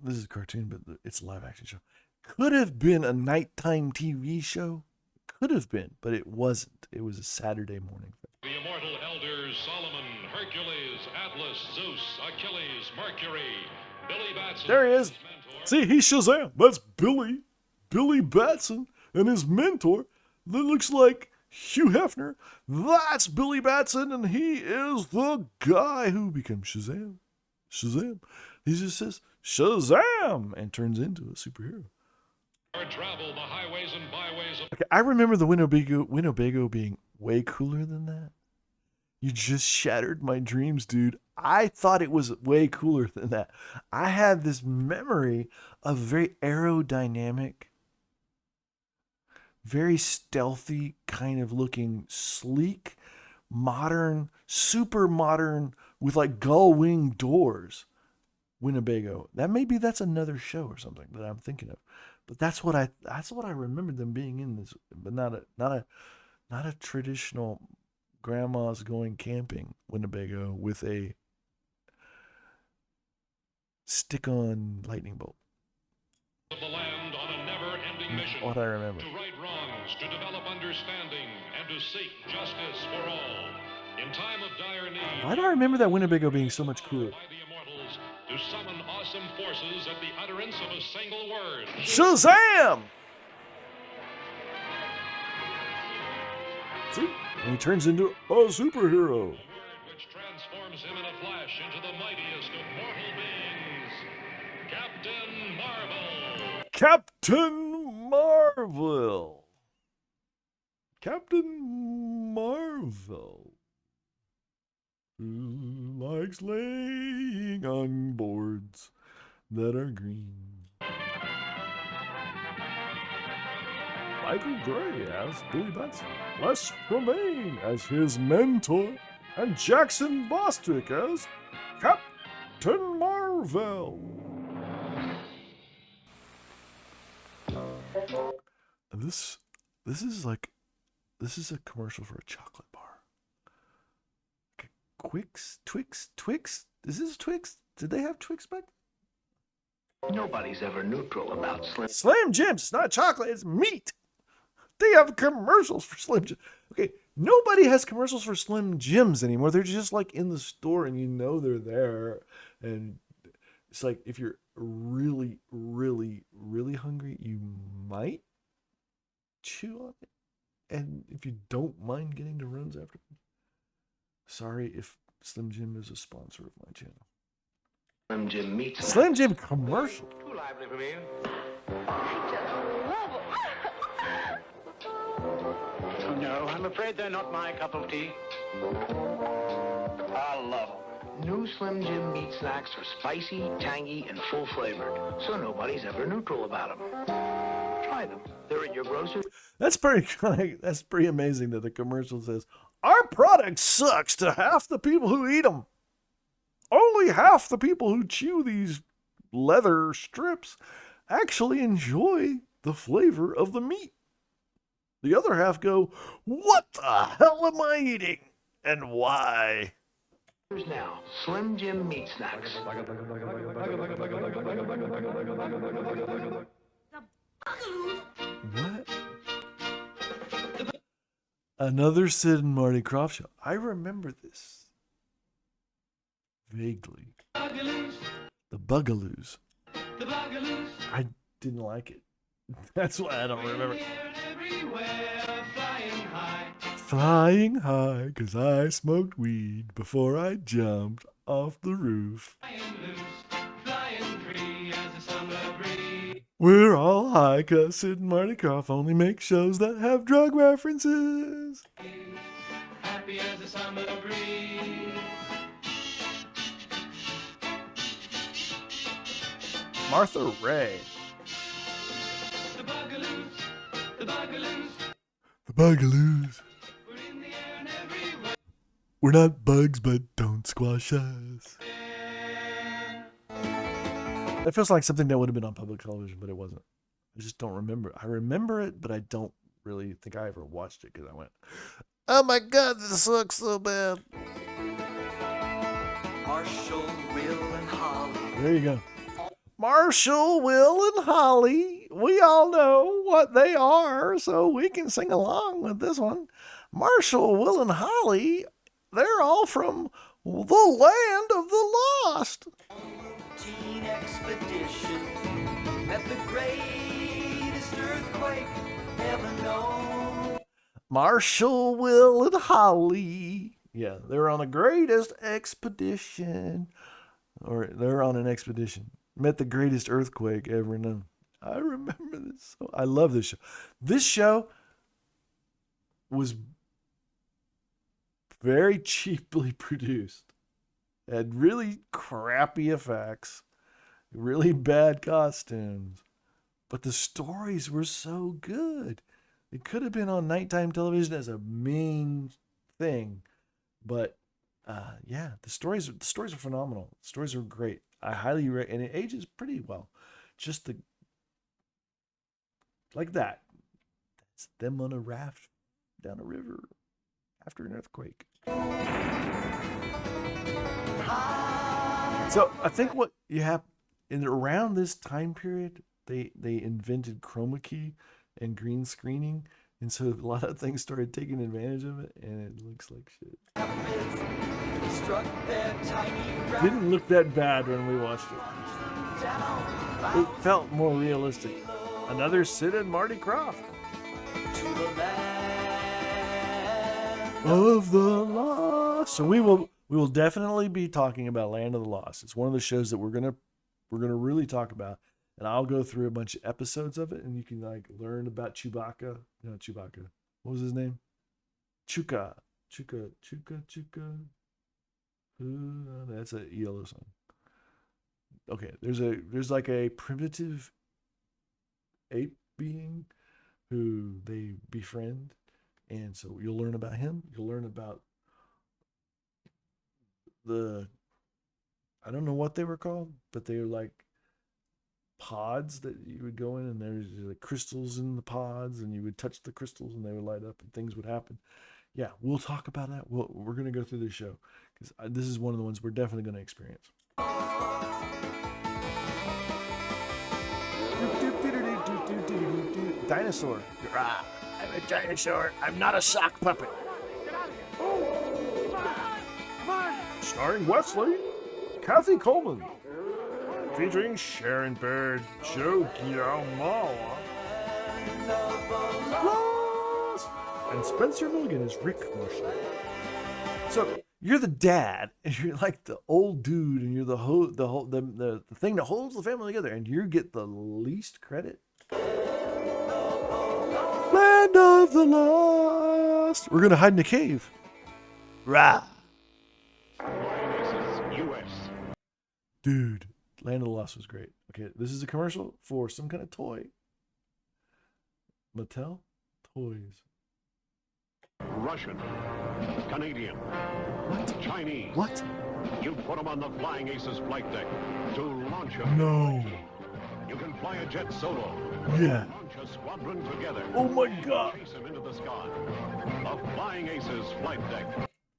is a cartoon, but it's a live-action show. Could have been a nighttime TV show. Could have been, but it wasn't. It was a Saturday morning thing. The immortal elders Solomon, Hercules, Atlas, Zeus, Achilles, Mercury, Billy Batson. There he is. See, he's Shazam. That's Billy Batson, and his mentor that looks like Hugh Hefner. That's Billy Batson, and he is the guy who becomes Shazam. He just says Shazam and turns into a superhero. Travel the highways and byways of... Okay, I remember the Winnebago being way cooler than that. You just shattered my dreams, dude. I thought it was way cooler than that. I had this memory of very aerodynamic, very stealthy kind of looking, sleek, modern, super modern, with like gull wing doors. Winnebago. That's another show or something that I'm thinking of. But that's what I remember them being in this, but not a traditional grandma's going camping Winnebago with a stick-on lightning bolt. The land on a never-ending mission. What I remember. To right wrongs, to develop understanding, and to seek justice for all. In time of dire need. Why do I remember that Winnebago being so much cooler? To summon awesome forces at the utterance of a single word. Shazam! See? And he turns into a superhero. A word which transforms him in a flash into the mightiest of mortal beings. Captain Marvel. Captain Marvel. Captain Marvel. Who likes laying on boards that are green. Michael Gray as Billy Batson, Les Tremaine as his mentor, and Jackson Bostwick as Captain Marvel. This is a commercial for a chocolate bar. Twix? Is this Twix? Did they have Twix back then? Nobody's ever neutral about Slim Jims. It's not chocolate, it's meat. They have commercials for Slim Jims. Okay, nobody has commercials for Slim Jims anymore. They're just like in the store and you know they're there. And it's like if you're really, really, really hungry, you might chew on it. And if you don't mind getting the runs after. Sorry if Slim Jim is a sponsor of my channel. Slim Jim meets Slim Jim commercial. Too lively for me. Oh, no, I'm afraid they're not my cup of tea. I love them. New Slim Jim meat snacks are spicy, tangy, and full flavored, so nobody's ever neutral about them. Try them. They're at your grocery. That's pretty amazing that the commercial says, our product sucks to half the people who eat them. Only half the people who chew these leather strips actually enjoy the flavor of the meat. The other half go, what the hell am I eating? And why? Here's now Slim Jim Meat Snacks. What? Another Sid and Marty Krofft show. I remember this vaguely. The Bugaloos. I didn't like it. That's why I don't remember. Flying high, 'cause I smoked weed before I jumped off the roof. We're all high, 'cause Sid and Marty Krofft only make shows that have drug references. Happy as a summer breeze. Martha Ray. The Bugaloos, the Bugaloos. The Bugaloos. We're not bugs, but don't squash us. That feels like something that would have been on public television, but it wasn't. I just don't remember. I remember it, but I don't really think I ever watched it because I went, oh my God, this sucks so bad. Marshall, Will, and Holly. There you go. Marshall, Will, and Holly. We all know what they are, so we can sing along with this one. Marshall, Will, and Holly, they're all from the land of the lost. Routine expedition met the greatest earthquake ever known. Marshall, Will, and Holly. Yeah, they're on the greatest expedition. Or they're on an expedition. Met the greatest earthquake ever known. I remember this. I love this show. This show was very cheaply produced. It had really crappy effects, really bad costumes, but the stories were so good. It could have been on nighttime television as a main thing, but yeah, the stories are phenomenal. The stories are great. I highly recommend, and it ages pretty well. Just like that. That's them on a raft down a river after an earthquake. So I think what you have around this time period, they invented chroma key and green screening, and so a lot of things started taking advantage of it, and it looks like shit. Didn't look that bad when we watched it. It felt more realistic. Another Sid and Marty Krofft. Of the Lost. So we will definitely be talking about Land of the Lost. It's one of the shows that we're gonna really talk about, and I'll go through a bunch of episodes of it, and you can like learn about Chewbacca. No, Chewbacca. What was his name? Chuka. That's a ELO song. Okay, there's like a primitive ape being who they befriend, and so you'll learn about him. You'll learn about I don't know what they were called, but they were like pods that you would go in, and there's like crystals in the pods, and you would touch the crystals and they would light up and things would happen. Yeah, we'll talk about that. We're going to go through this show because this is one of the ones we're definitely going to experience. Dinosaur. I'm a dinosaur. I'm not a sock puppet. Starring Wesley, Kathy Coleman, featuring Sharon Bird, Joe Giamala, and Spencer Milligan as Rick Marshall. So you're the dad, and you're like the old dude, and you're the thing that holds the family together, and you get the least credit. Land of the Lost. We're gonna hide in a cave. Rah. Dude, Land of the Lost was great. Okay, this is a commercial for some kind of toy. Mattel Toys. Russian, Canadian, Chinese. What? You put them on the Flying Aces flight deck to launch them. No. You can fly a jet solo. Yeah. Launch a squadron together. Oh my God. Chase him into the sky. The Flying Aces flight deck.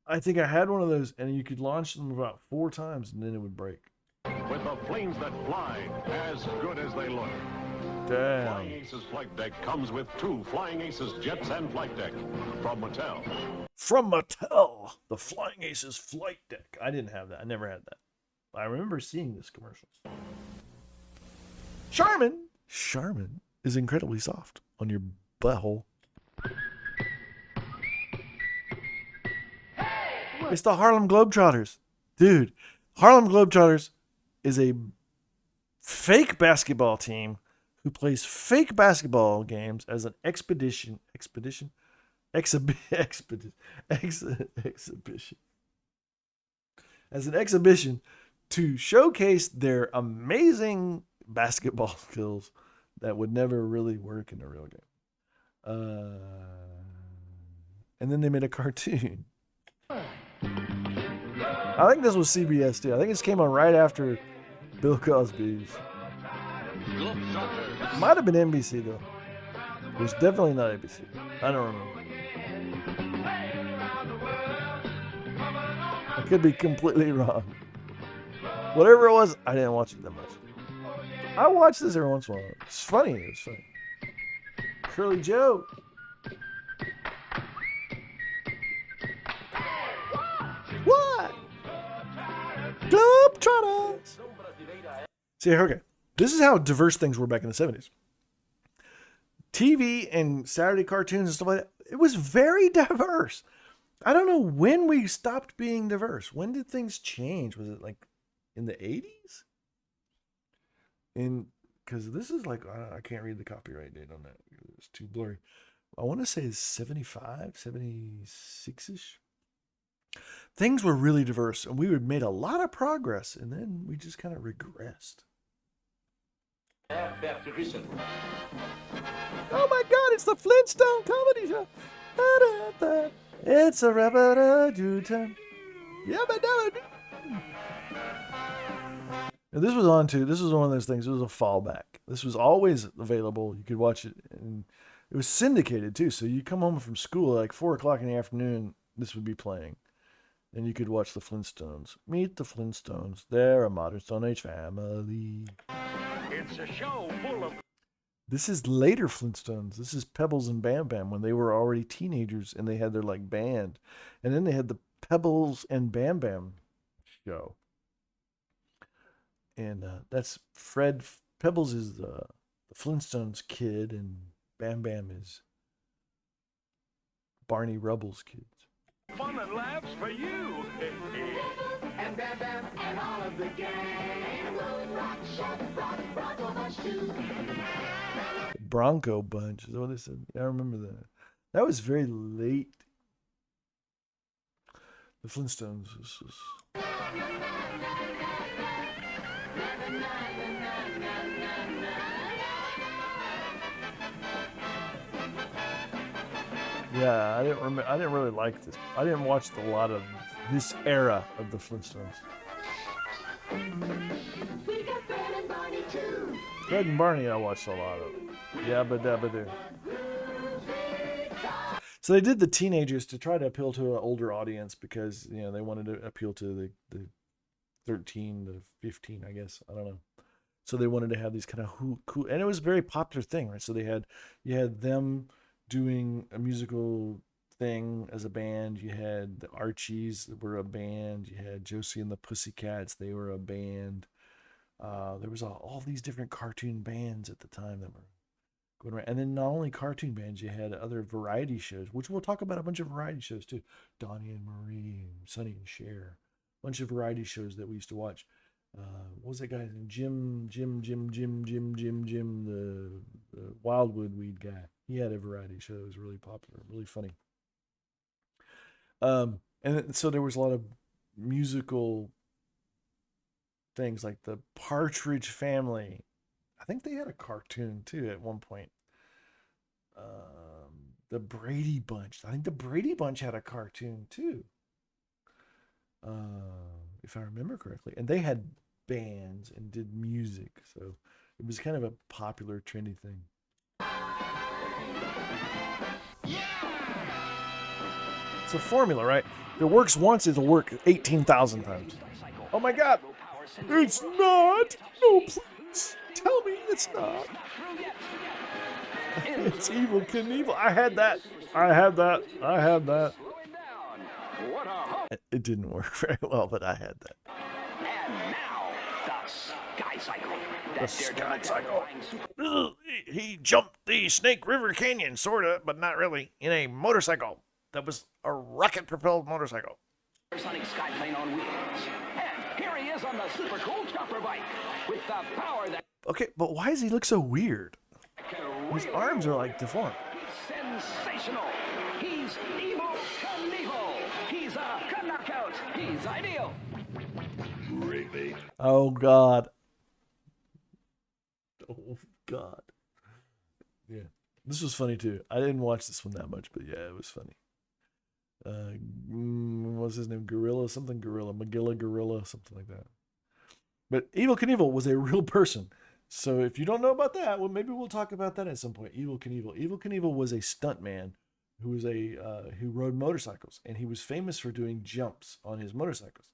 I think I had one of those, and you could launch them about 4 times, and then it would break. With the planes that fly, as good as they look. Damn. Flying Aces flight deck comes with 2 Flying Aces jets and flight deck from Mattel. From Mattel, the Flying Aces flight deck. I didn't have that. I never had that. I remember seeing this commercial. Charmin is incredibly soft on your butthole. It's the Harlem Globetrotters. Dude, Harlem Globetrotters is a fake basketball team who plays fake basketball games as an exhibition as an exhibition to showcase their amazing basketball skills that would never really work in a real game. And then they made a cartoon. I think this was CBS too. I think this came on right after Bill Cosby's. Might have been NBC though. It was definitely not ABC. I don't remember. I could be completely wrong. Whatever it was, I didn't watch it that much. I watched this every once in a while. It's funny. It's funny. Curly Joe. What? Globetrotters. See, okay. This is how diverse things were back in the 70s. TV and Saturday cartoons and stuff like that, it was very diverse. I don't know when we stopped being diverse. When did things change? Was it like in the 80s? Because this is like, I can't read the copyright date on that. It's too blurry. I want to say it's 75, 76-ish. Things were really diverse, and we had made a lot of progress, and then we just kind of regressed. Oh my God, it's the Flintstone comedy show. It's a rabbit time. And this was on too. This was one of those things. It was a fallback. This was always available. You could watch it, and it was syndicated too. So you come home from school at like 4:00 in the afternoon. This would be playing, and you could watch the Flintstones. Meet the Flintstones. They're a modern Stone Age family. It's a show full of... This is later Flintstones. This is Pebbles and Bam Bam when they were already teenagers and they had their like band. And then they had the Pebbles and Bam Bam show. And that's Fred. Pebbles is the Flintstones kid and Bam Bam is Barney Rubble's kids. Fun and laughs for you. And Bam Bam and all of the gang will rock, shock, rock, Bronco Bunch too. Bronco Bunch is what they said. Yeah, I remember that. That was very late. The Flintstones. Yeah, I didn't remember. I didn't really like this. I didn't watch a lot of this era of the Flintstones. We got Fred and Barney too. Fred and Barney, I watched a lot of. Yabba dabba do. So they did the teenagers to try to appeal to an older audience because they wanted to appeal to the 13 to 15, I guess. I don't know. So they wanted to have these kind of cool, and it was a very popular thing, right? So you had them doing a musical thing as a band. You had the Archies that were a band. You had Josie and the Pussycats. They were a band. There was all these different cartoon bands at the time that were going around. And then not only cartoon bands, you had other variety shows, which we'll talk about a bunch of variety shows too. Donnie and Marie, and Sonny and Cher. A bunch of variety shows that we used to watch. What was that guy's name? Jim, the Wildwood Weed guy. He had a variety show that was really popular, really funny. And so there was a lot of musical things like the Partridge Family. I think they had a cartoon too at one point. The Brady Bunch. I think the Brady Bunch had a cartoon too. If I remember correctly. And they had bands and did music. So It was kind of a popular, trendy thing. It's a formula, right? If it works once, it'll work 18,000 times. Oh my God! It's not! No, please! Tell me it's not! It's Evil Knievel. I had that. It didn't work very well, but I had that. And now, the Sky Cycle. The Sky Cycle. He jumped the Snake River Canyon, sorta, but not really, in a motorcycle. That was a rocket-propelled motorcycle. Sonic Skyplane on wheels. And here he is on the super cool chopper bike with the power that... Okay, but why does he look so weird? His arms are like deformed. Sensational. He's Evil Knievel. He's a knockout. He's ideal. Really? Oh, God. Oh, God. Yeah. This was funny, too. I didn't watch this one that much, but yeah, it was funny. What's his name? Gorilla? Something Gorilla. Magilla Gorilla, something like that. But Evil Knievel was a real person. So if you don't know about that, well, maybe we'll talk about that at some point. Evil Knievel. Evil Knievel was a stuntman who was who rode motorcycles, and he was famous for doing jumps on his motorcycles.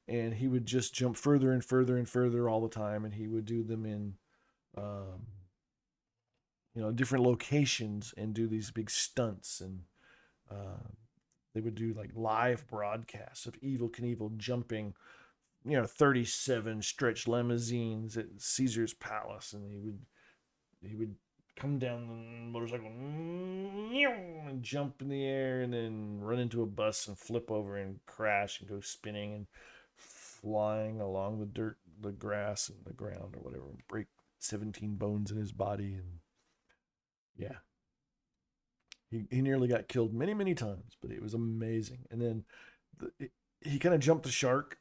And he would just jump further and further and further all the time, and he would do them in different locations and do these big stunts, and they would do like live broadcasts of Evil Knievel jumping 37 stretch limousines at Caesar's Palace, and he would come down the motorcycle and jump in the air and then run into a bus and flip over and crash and go spinning and flying along the grass and the ground or whatever, and break 17 bones in his body. And yeah, he nearly got killed many, many times, but it was amazing. And then he kind of jumped the shark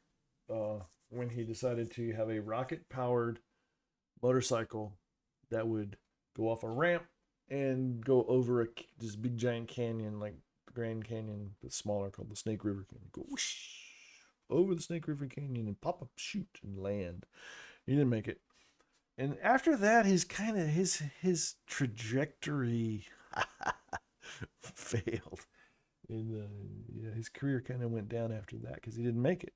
when he decided to have a rocket-powered motorcycle that would go off a ramp and go over this big giant canyon, like the Grand Canyon, but smaller, called the Snake River Canyon. Go whoosh over the Snake River Canyon and pop up, shoot, and land. He didn't make it. And after that, his trajectory failed. And his career kind of went down after that because he didn't make it.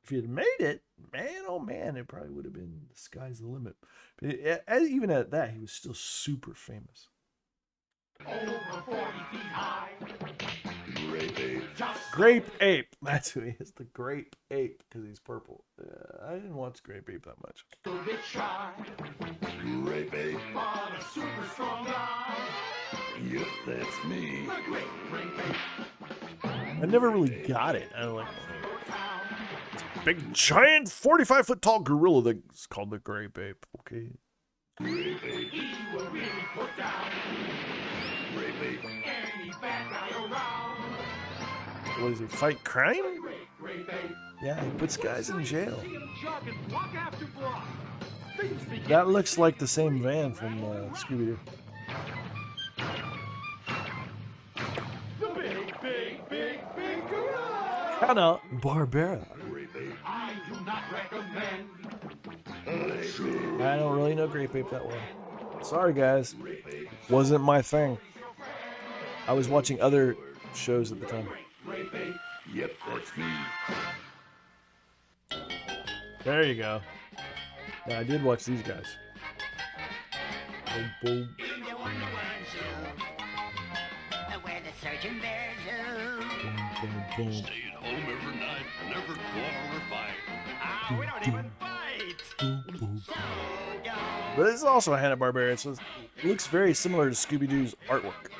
If he had made it, man, oh man, it probably would have been the sky's the limit. But even at that, he was still super famous. Over 40 feet high. Grape Ape. Grape Ape. That's who he is, the Grape Ape, because he's purple. I didn't watch Grape Ape that much. A bit shy. Grape Ape. But a super strong guy. Yep, that's me. The great Grape Ape. I never really got it. I like big giant 45-foot tall gorilla that's called the Grape Ape. Okay. Grape Ape. He will really put down Grape Ape. any bad guy around. What does he fight crime? Grape Ape. Yeah, he puts guys in jail. See him jogging block after block. Things begin. That looks like the same van from Scooby-Doo. The big gorilla. Hanna-Barbera. I do not recommend. I don't really know Grape Ape that well. Sorry, guys. Wasn't my thing. I was watching other shows at the time. Yep, that's me. There you go. Yeah, I did watch these guys. Boom, boom. Where the surgeon bears Boom, boom, boom. Stay at home every night, never quarrel or fight. We don't even fight. Boom, boom. But this is also a Hanna-Barbera, so it looks very similar to Scooby-Doo's artwork.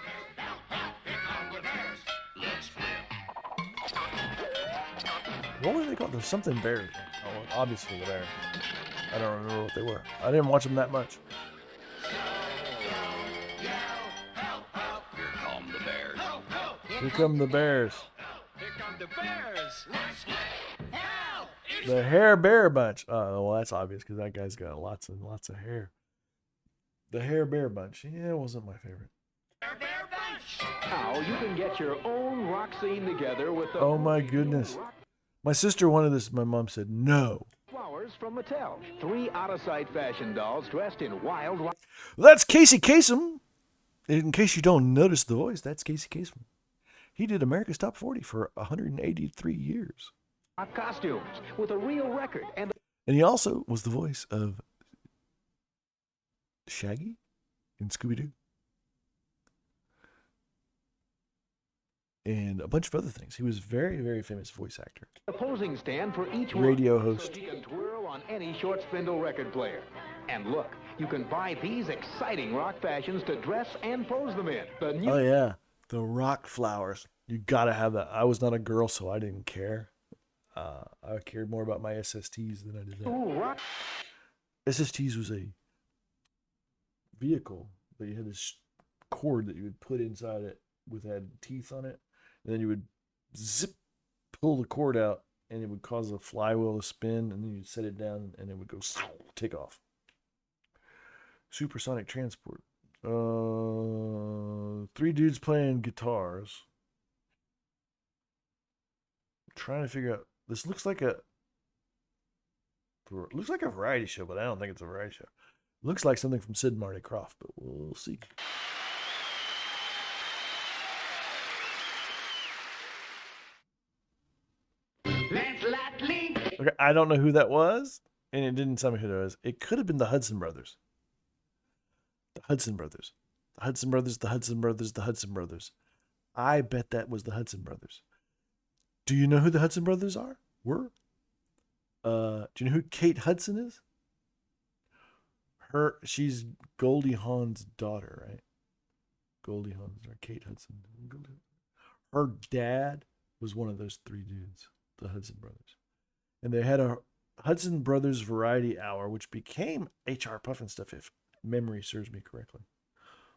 What were they called? There's something bears. Oh, obviously the bear. I don't remember what they were. I didn't watch them that much. Here come the bears. Here come the bears. Here come the bears. The Hair Bear Bunch. Oh, well, that's obvious because that guy's got lots and lots of hair. The Hair Bear Bunch. Yeah, it wasn't my favorite. Now you can get your own rock scene together with the Oh my goodness. My sister wanted this. My mom said no. flowers Flowers from Mattel. 3 out-of-sight fashion dolls dressed in wild... That's Casey Kasem. In case you don't notice the voice, that's Casey Kasem. He did America's Top 40 for 183 years. costumes with a real record. And he also was the voice of Shaggy in Scooby-Doo. And a bunch of other things. He was a very, very famous voice actor. A posing stand for each radio one, host. So he can twirl on any short spindle record player. And look, you can buy these exciting rock fashions to dress and pose them in. The new Oh yeah, the rock flowers. You gotta have that. I was not a girl, so I didn't care. I cared more about my SSTs than I did that. Ooh, rock. SSTs was a vehicle, but you had this cord that you would put inside it with had teeth on it, and then you would pull the cord out, and it would cause the flywheel to spin, and then you'd set it down, and it would go take off. Supersonic transport. 3 dudes playing guitars. I'm trying to figure out. This looks like a variety show, but I don't think it's a variety show. Looks like something from Sid and Marty Krofft, but we'll see. Okay, I don't know who that was, and it didn't tell me who that was. It could have been the Hudson Brothers. The Hudson Brothers. The Hudson Brothers, the Hudson Brothers, the Hudson Brothers. I bet that was the Hudson Brothers. Do you know who the Hudson Brothers were? Do you know who Kate Hudson is? She's Goldie Hawn's daughter, right? Goldie Hawn's daughter, Kate Hudson. Her dad was one of those 3 dudes, the Hudson Brothers. And they had a Hudson Brothers Variety Hour, which became H.R. Pufnstuf, if memory serves me correctly.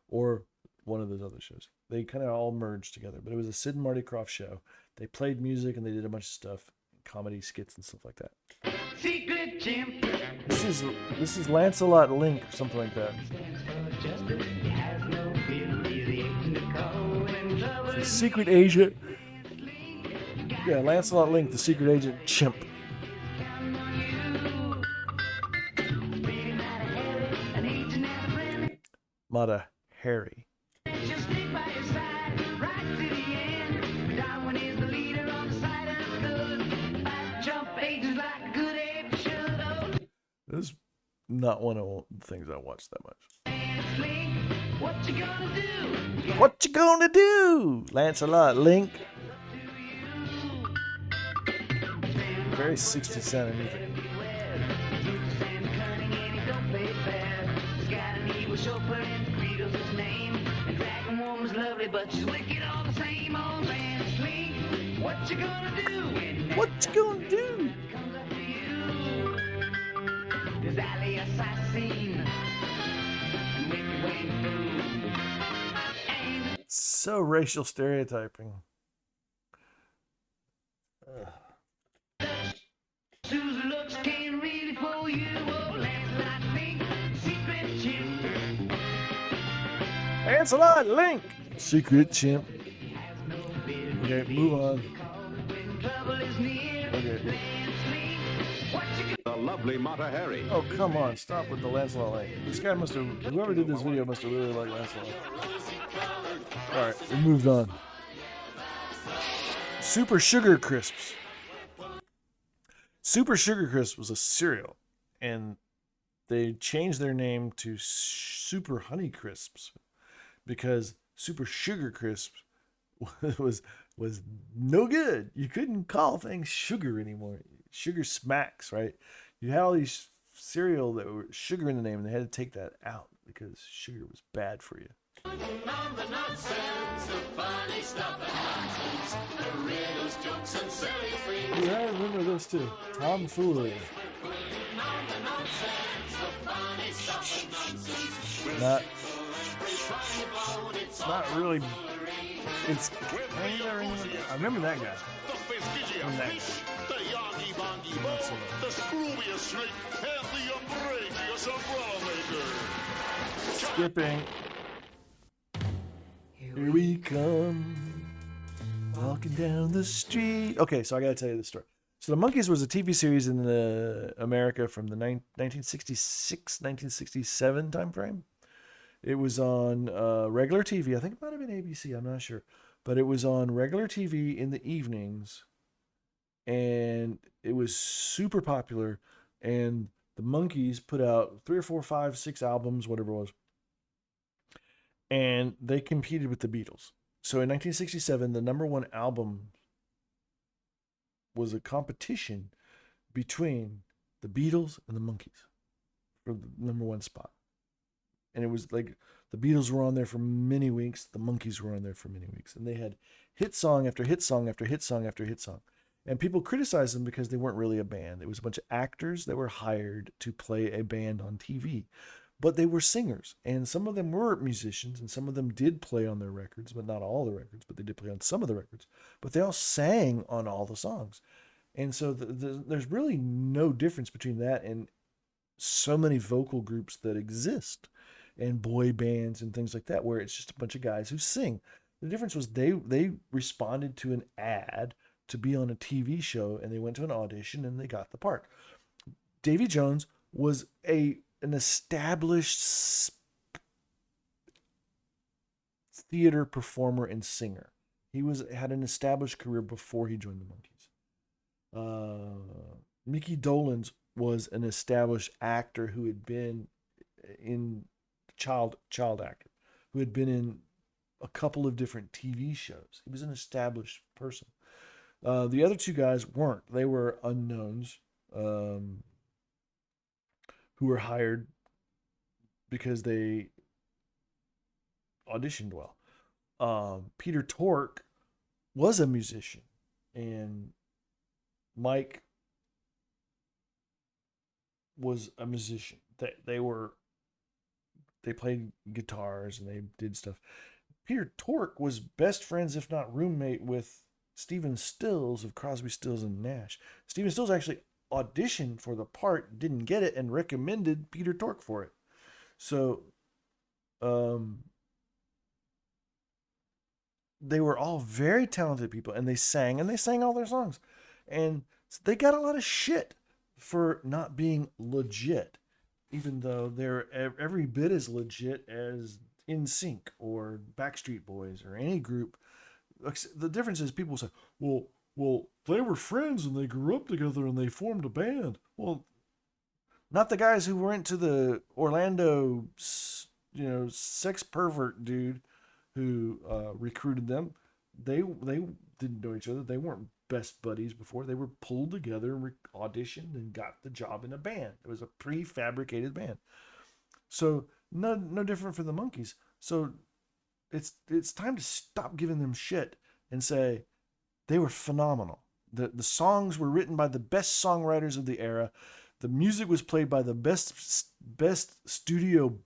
Or one of those other shows. They kind of all merged together. But it was a Sid and Marty Krofft show. They played music and they did a bunch of stuff, comedy skits and stuff like that. Secret Jim. This is Lancelot Link or something like that. The Secret Agent. Yeah, Lancelot Link, the Secret Agent Chimp. Mata Harry. This is not one of the things I watched that much. What you gonna do? What you gonna do? Lancelot Link. Very 60s sounding music. What you gonna do? What you gonna do? So racial stereotyping. Lancelot Link, Secret Chimp. Okay, move on. Okay. The lovely Mata Hari. Oh, come on. Stop with the Lancelot Link. This guy must have, whoever did this video must have really liked Lancelot. Alright, we moved on. Super Sugar Crisps. Super Sugar Crisps was a cereal, and they changed their name to Super Honey Crisps because Super Sugar Crisps was no good. You couldn't call things sugar anymore. Sugar smacks, right? You had all these cereal that were sugar in the name, and they had to take that out because sugar was bad for you. Yeah, I remember those too. Tomfoolery. It's not really. It's. I remember that guy. The scroobiest snake and the umbrageous umbrella maker. Skipping. Here we come. Walking down the street. Okay, so I gotta tell you the story. So the Monkees was a TV series in America from the 1966, 1967 time frame. It was on regular TV. I think it might have been ABC. I'm not sure. But it was on regular TV in the evenings. And it was super popular. And the Monkees put out 3 or 4, 5, 6 albums, whatever it was. And they competed with the Beatles. So in 1967, the number one album was a competition between the Beatles and the Monkees for the number one spot. And it was like the Beatles were on there for many weeks, the Monkees were on there for many weeks, and they had hit song after hit song after hit song after hit song. And people criticized them because they weren't really a band. It was a bunch of actors that were hired to play a band on TV. But they were singers, and some of them were musicians, and some of them did play on their records, but not all the records, but they did play on some of the records. But they all sang on all the songs. And so there's really no difference between that and so many vocal groups that exist and boy bands and things like that, where it's just a bunch of guys who sing. The difference was they responded to an ad to be on a TV show, and they went to an audition and they got the part. Davy Jones was an established theater performer and singer. He had an established career before he joined the Monkees. Mickey Dolenz was an established actor who had been in child actor, who had been in a couple of different TV shows. He was an established person. The other two guys weren't. They were unknowns who were hired because they auditioned well. Peter Tork was a musician, and Mike was a musician. They played guitars and they did stuff. Peter Tork was best friends, if not roommate, with Stephen Stills of Crosby, Stills and Nash. Stephen Stills actually auditioned for the part, didn't get it, and recommended Peter Tork for it. So, they were all very talented people, and they sang all their songs. And they got a lot of shit for not being legit, even though they're every bit as legit as NSYNC or Backstreet Boys or any group. The difference is people say, well, they were friends and they grew up together and they formed a band. Well, not the guys who went to the Orlando, sex pervert dude who recruited them. They didn't know each other. They weren't best buddies before. They were pulled together and auditioned and got the job in a band. It was a prefabricated band. So no different for the Monkees. So it's time to stop giving them shit and say they were phenomenal. The songs were written by the best songwriters of the era. The music was played by the best studio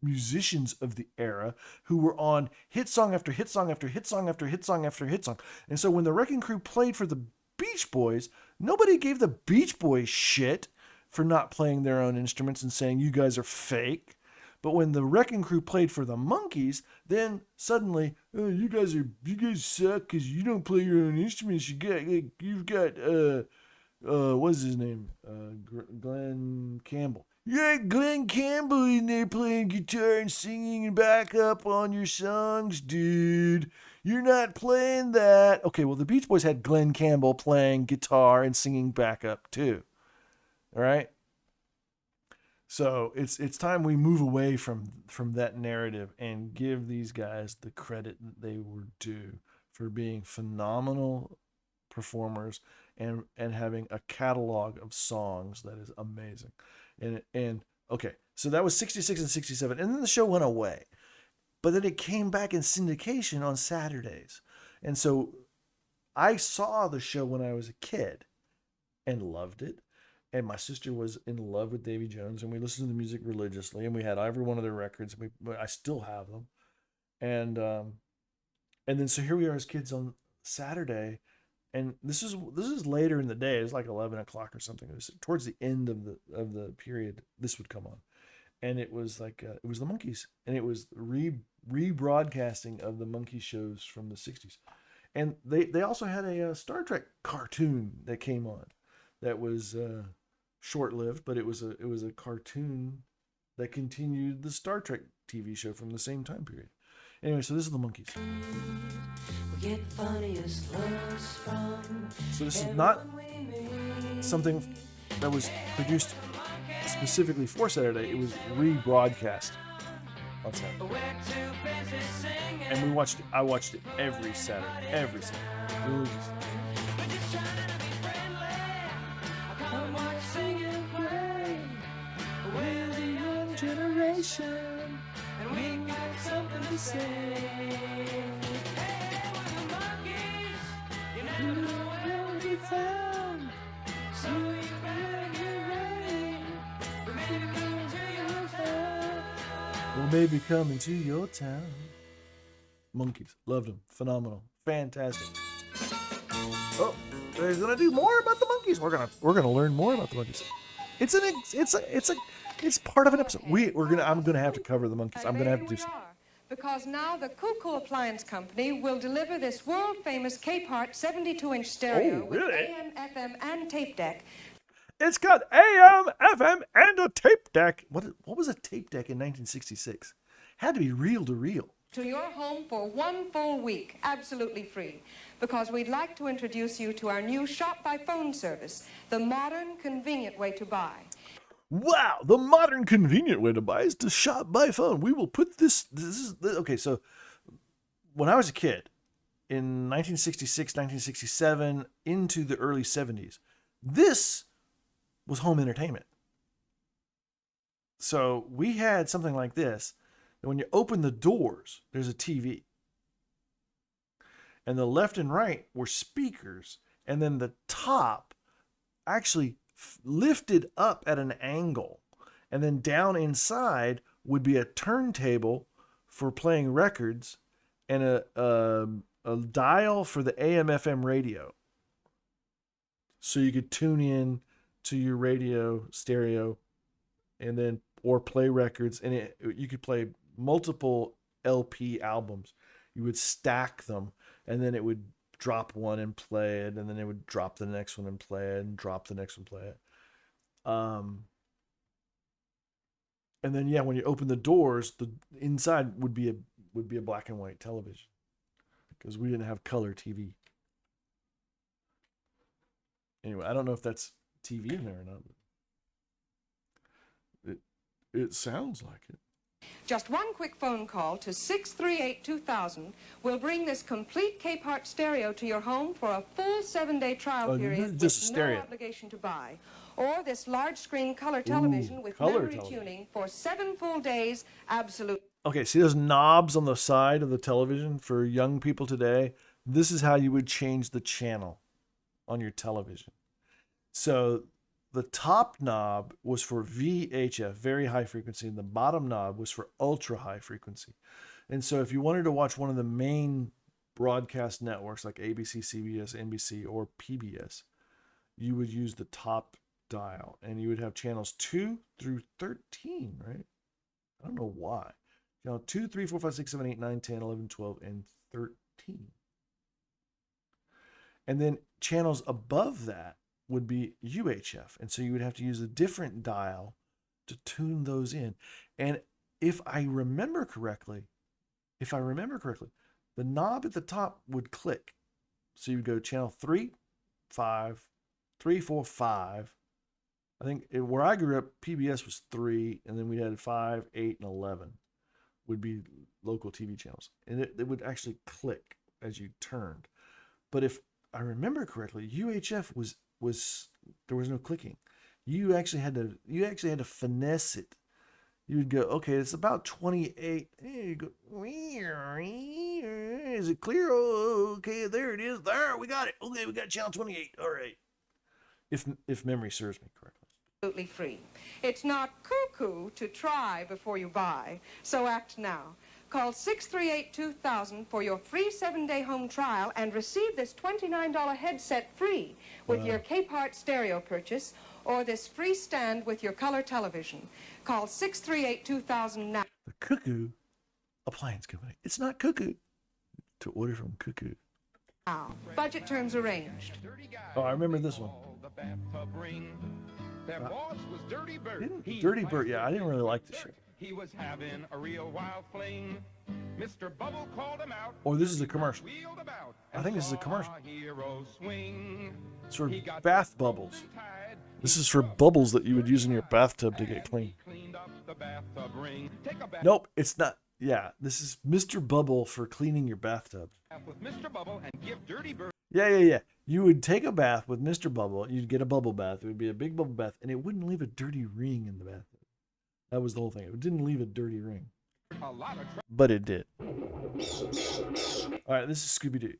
musicians of the era, who were on hit song after hit song after hit song after hit song after hit song. And so when the Wrecking Crew played for the Beach Boys, nobody gave the Beach Boys shit for not playing their own instruments and saying you guys are fake. But when the Wrecking Crew played for the Monkees, then suddenly, oh, you guys suck because you don't play your own instruments. You've got what's his name? Glenn Campbell. You got Glenn Campbell in there playing guitar and singing and back up on your songs, dude. You're not playing that. Okay, well, the Beach Boys had Glenn Campbell playing guitar and singing backup too. All right? So it's time we move away from that narrative and give these guys the credit that they were due for being phenomenal performers and having a catalog of songs that is amazing. And okay, so that was 66 and 67, and then the show went away. But then it came back in syndication on Saturdays. And so I saw the show when I was a kid and loved it. And my sister was in love with Davy Jones, and we listened to the music religiously, and we had every one of their records. I still have them. And then so here we are as kids on Saturday, and this is later in the day. It's like 11 o'clock or something. It was towards the end of the period this would come on, and it was like it was the Monkees, and it was rebroadcasting of the Monkey shows from the 60s, and they also had a Star Trek cartoon that came on. that was short-lived, but it was a cartoon that continued the Star Trek TV show from the same time period. Anyway, so this is the Monkees. So this is not something that was produced specifically for Saturday. It was rebroadcast on Saturday. And I watched it every Saturday. Every Saturday. Really just- We're the young generation, and we got something to say. You know where to be found, so you better get ready. We may be coming to your town. Monkees, loved them, phenomenal, fantastic. Oh, they're gonna do more about the Monkees. We're gonna learn more about the Monkees. It's part of an episode. I'm gonna have to cover the Monkees. I'm gonna have to do something. Because now the Cuckoo Appliance Company will deliver this world-famous Capehart 72-inch stereo with AM, FM, and tape deck. It's got AM, FM, and a tape deck. What was a tape deck in 1966? Had to be reel to reel. To your home for 1 full week, absolutely free. Because we'd like to introduce you to our new Shop by Phone service, the modern, convenient way to buy. Wow, the modern, convenient way to buy is to shop by phone. We will put okay, so when I was a kid, in 1966, 1967, into the early 70s, this was home entertainment. So we had something like this, that when you open the doors, there's a TV. And the left and right were speakers, and then the top actually lifted up at an angle, and then down inside would be a turntable for playing records and a dial for the AM FM radio, so you could tune in to your radio stereo and then or play records, and you could play multiple LP albums. You would stack them, and then it would drop one and play it, and then it would drop the next one and play it, and drop the next one and play it. And then when you open the doors, the inside would be a black and white television, because we didn't have color TV. Anyway, I don't know if that's TV in there or not. But it sounds like it. Just one quick phone call to 638-2000 will bring this complete Capehart stereo to your home for a full 7-day trial period with no obligation to buy. Or this large screen color television with memory tuning for 7 full days, absolutely. Okay, see those knobs on the side of the television for young people today? This is how you would change the channel on your television. So the top knob was for VHF, very high frequency, and the bottom knob was for ultra high frequency. And so if you wanted to watch one of the main broadcast networks like ABC, CBS, NBC, or PBS, you would use the top dial, and you would have channels 2 through 13, right? I don't know why. Channel 2, 3, 4, 5, 6, 7, 8, 9, 10, 11, 12, and 13. And then channels above that would be UHF. And so you would have to use a different dial to tune those in. And if I remember correctly, the knob at the top would click. So you'd go channel 3, 5, 3, 4, 5. I think where I grew up, PBS was 3, and then we had 5, 8, and 11 would be local TV channels. And it would actually click as you turned. But if I remember correctly, UHF was there was no clicking. You actually had to finesse it. You would go, okay, it's about 28. You go, is it clear? Oh, okay, there it is. There, we got it. Okay, we got channel 28. All right. If memory serves me correctly. Absolutely free. It's not cuckoo to try before you buy, so act now. Call 638-2000 for your free 7-day home trial and receive this $29 headset free with your Capehart stereo purchase or this free stand with your color television. Call 638-2000 now. The Cuckoo Appliance Company. It's not cuckoo to order from Cuckoo. Budget terms arranged. Oh, I remember this one. bathtub ring. Their boss was Dirty Bert. Dirty Bert, yeah, I didn't really like the show. He was having a real wild fling. Mr. Bubble called him out. Or this is a commercial. I think this is a commercial. It's for bath bubbles. This is for bubbles that you would use in your bathtub to get clean. Nope, it's not. Yeah, this is Mr. Bubble for cleaning your bathtub. With Mr. Bubble and give Dirty Bert. Yeah. You would take a bath with Mr. Bubble. You'd get a bubble bath. It would be a big bubble bath, and it wouldn't leave a dirty ring in the bathtub. That was the whole thing. It didn't leave a dirty ring. But it did. All right, this is Scooby-Doo.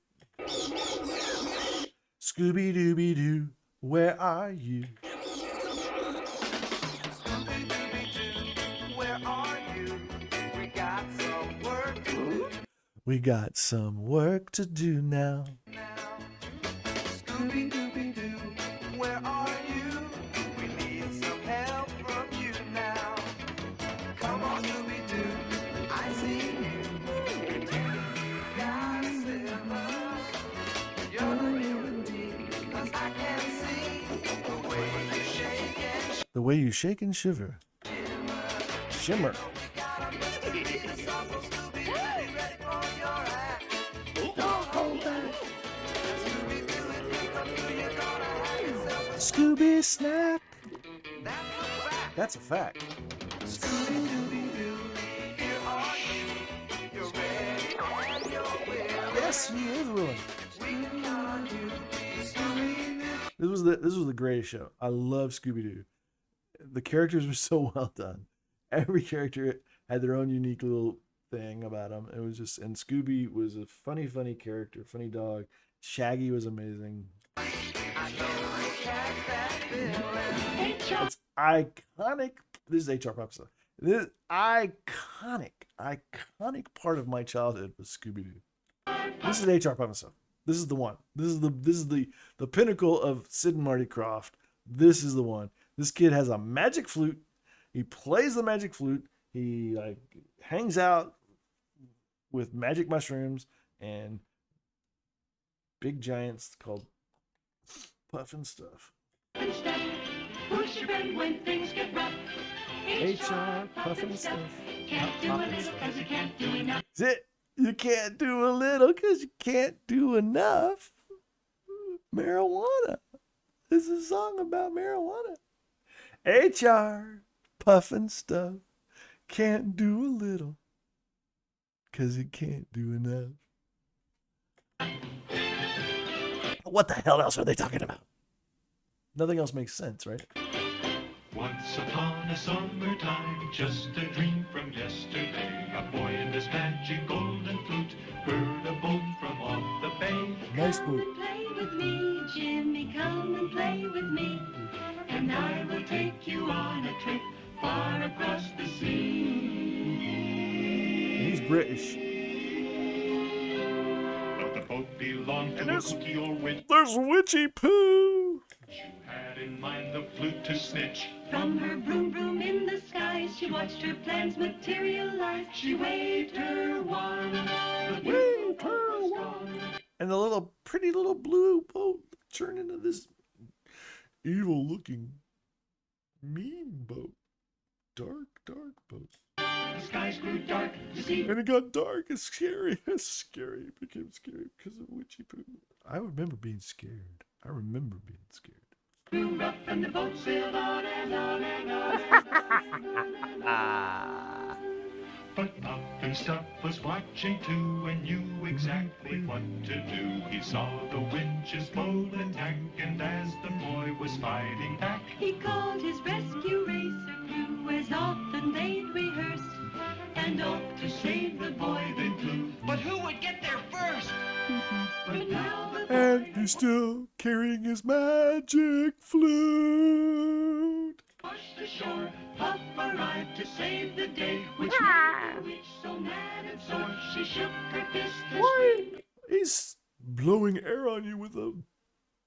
Scooby-Dooby-Doo, where are you? Where are you? We got some work to do. We got some work to do now. Scooby-Dooby-Doo, where are you? We need some help from you now. Come on, Scooby-Doo, I see you. Got silver, you're the real deal, 'cause I can see the way you shake and The way you shake and shiver. Shimmer. Scooby snack. That's a fact. Yes, he is willing. This was the greatest show. I love Scooby-Doo. The characters were so well done. Every character had their own unique little thing about them. It was just, and Scooby was a funny character, funny dog. Shaggy was amazing. It's iconic. This is HR Pop stuff. This iconic part of my childhood was Scooby-Doo. This is HR Pop stuff. This is the one. This is the pinnacle of Sid and Marty Krofft. This is the one. This kid has a magic flute. He plays the magic flute. He hangs out with magic mushrooms and big giants called Puffin Stuff. Push your bed when things get rough. HR Puffin Stuff. Can't do a little 'cause you can't do enough. That's it. You can't do a little because you can't do enough. Marijuana. This is a song about marijuana. HR Puffin Stuff. Can't do a little because you can't do enough. What the hell else are they talking about? Nothing else makes sense, right? Once upon a summertime, just a dream from yesterday, a boy in this magic golden flute heard a boat from off the bay. Nice boat. Play with me, Jimmy, come and play with me, and I will take you on a trip far across the sea. He's British. But the boat belonged to a kooky old witch. There's Witchy Poo. She had in mind the flute to snitch. From her broom broom in the skies, she watched her plans materialize. She waved her wand. Waved her wand. And the pretty little blue boat turned into this evil-looking, mean boat. Dark boat. The skies grew dark to see. And it got dark and scary. It's scary. It became scary because of Witchy Poo. I remember being scared. I remember being scared. Grew rough and the boat sailed on and on and on. But Puffin Stuff was watching too and knew exactly what to do. He saw the witch's bold attack, and as the boy was fighting back, he called his rescue racer crew as often they'd rehearsed, and off to save the boy they flew. But who would get there first? But now the And he's still carrying his magic flute. washed ashore, Puff arrived to save the day, which made the witch so mad and sore. She shook her fist and screamed. He's blowing air on you with a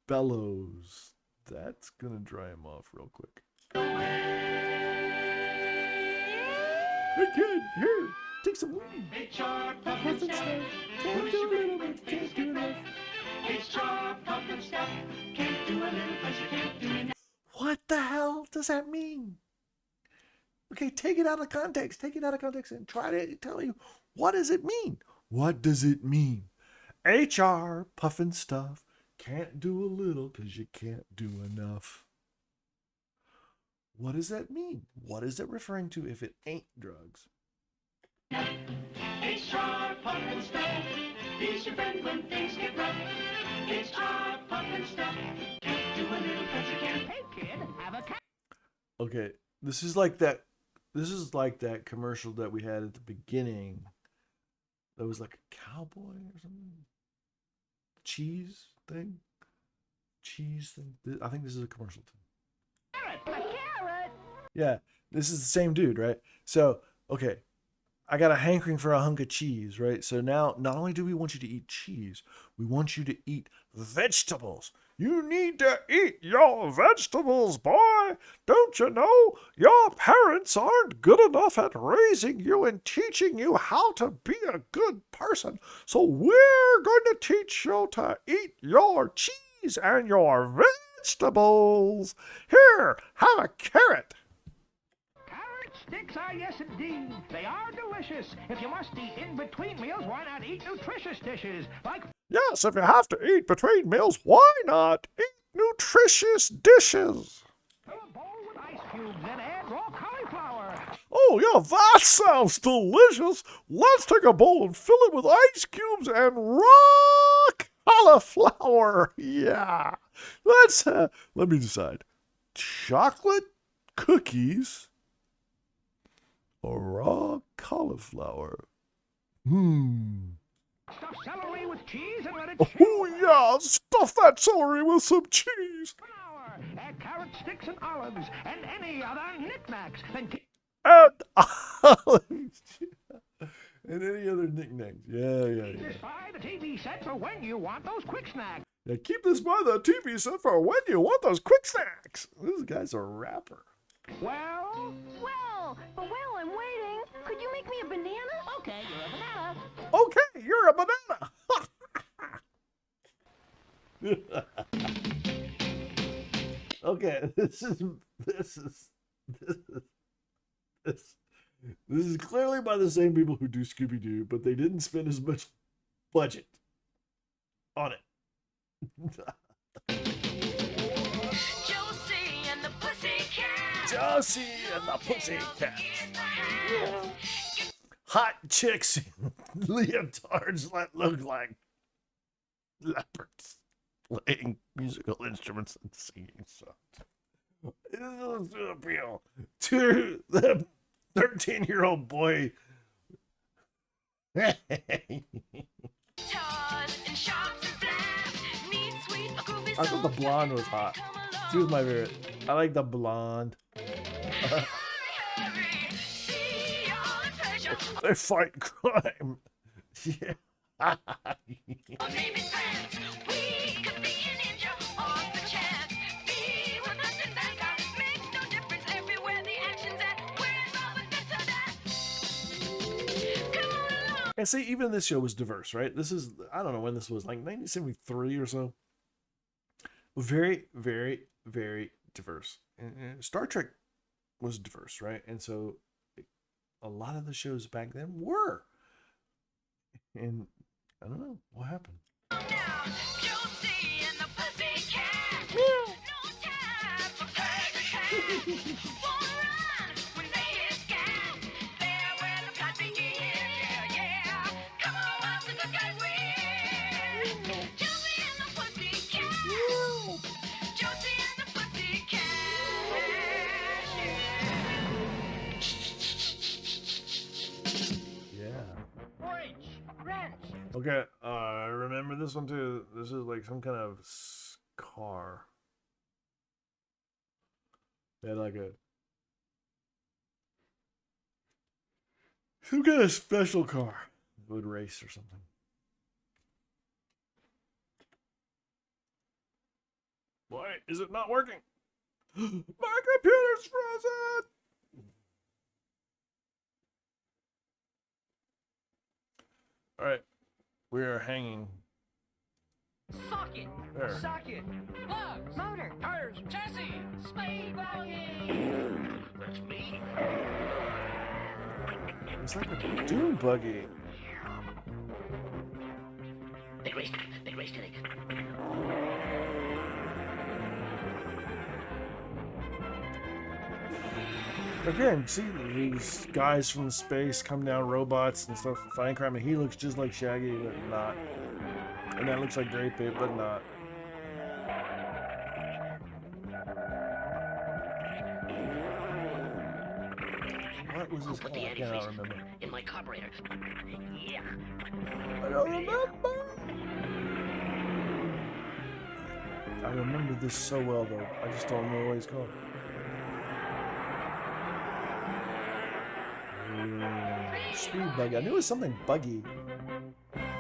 bellows. That's gonna dry him off real quick. Hey kid, here, take some weed. HR Puffin Stuff, Can't do a little, but you can't do enough. HR Puffin Stuff, can't do a little 'cause you can't do does that mean? Okay, take it out of context. Take it out of context and try to tell you, what does it mean? What does it mean? HR, puffin stuff. Can't do a little because you can't do enough. What does that mean? What is it referring to if it ain't drugs? HR pumping stuff. He's your friend when things get rough. HR pumping stuff. Can't do a little cause you can't. Hey kid, have a cat. Okay, this is like that commercial that we had at the beginning. That was like a cowboy or something. Cheese thing. I think this is a commercial too. Carrot. Yeah, this is the same dude, right? So, okay, I got a hankering for a hunk of cheese, right? So now, not only do we want you to eat cheese, we want you to eat vegetables. You need to eat your vegetables, boy. Don't you know your parents aren't good enough at raising you and teaching you how to be a good person. So we're going to teach you to eat your cheese and your vegetables. Here, have a carrot. Carrot sticks are yes indeed. They are delicious. If you must eat in between meals, why not eat nutritious dishes like... Yes, if you have to eat between meals, why not eat nutritious dishes? Fill a bowl with ice cubes and add raw cauliflower. Oh, yeah, that sounds delicious. Let's take a bowl and fill it with ice cubes and raw cauliflower. Yeah. Let me decide. Chocolate cookies or raw cauliflower? Stuff celery with cheese and let it Oh, yeah, stuff that celery with some cheese. flour. Add carrot sticks and olives and any other knickknacks. Then keep... And olives. And any other knickknacks. Yeah. this by the TV set for when you want those quick snacks. Yeah, keep this by the TV set for when you want those quick snacks. This guy's a rapper. Well, But while I'm waiting, could you make me a banana? okay, you're a banana. Okay, you're a banana. Okay, this is clearly by the same people who do Scooby-Doo, but they didn't spend as much budget on it. Josie and the Pussycats. Josie and the Pussycats. Hot chicks in leotards that look like leopards playing musical instruments and singing songs. This is to appeal to the 13-year-old boy. Todd and shops and flaps. Neat, sweet, a groovy I thought the blonde was hot. She was my favorite. I like the blonde. They fight crime. Yeah. And see, even this show was diverse, right? This is, I don't know when this was, like 1973 or so. Very, very, very diverse. And Star Trek was diverse, right? And so a lot of the shows back then were. And I don't know what happened. Okay, I remember this one too. This is like some kind of car. They had like some kind of special car that would race or something. Why is it not working? My computer's frozen! Alright. We are hanging. Socket, There. socket, plugs, motor, tires, chassis, speed wagon. It's like a dune buggy. Big race today. Again, see these guys from space come down, robots and stuff, fighting crime, and he looks just like Shaggy, but not. And that looks like Great Bait, but not. What was this called? I cannot remember. In my carburetor. Yeah. I don't remember. I remember this so well, though. I just don't know what it's called. Speed buggy. I knew it was something buggy.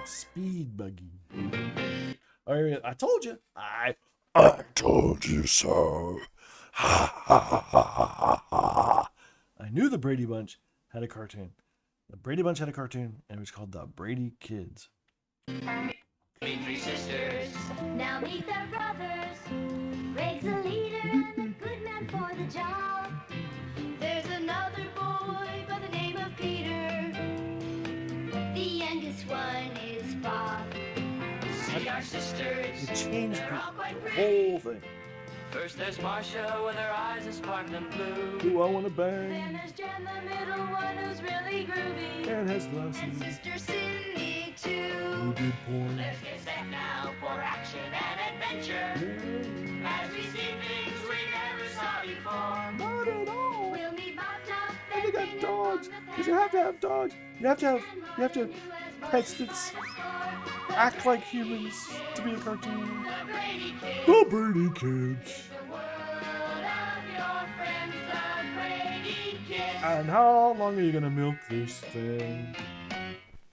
Speed buggy. I told you. I told you so. I knew the Brady Bunch had a cartoon. The Brady Bunch had a cartoon, and it was called the Brady Kids. Meet three sisters. Now meet their brothers. Greg's a leader and a good man for the job. There's another boy by the name of Peter. The youngest one is Bob. See our sisters. It changed They're all quite the pretty. whole thing. First there's Marcia with her eyes as sparkling blue. Who I want to bang. Then there's Jen, the middle one, who's really groovy. And has glasses. Sister Cindy too. Who did porn. Let's get set now for action and adventure. As we see things we never saw before. Not at all. We'll meet Bob Top And they got dogs. Because you have to have dogs. You have to have pets that act like humans to be a cartoon. The Brady Kids. And how long are you gonna milk this thing?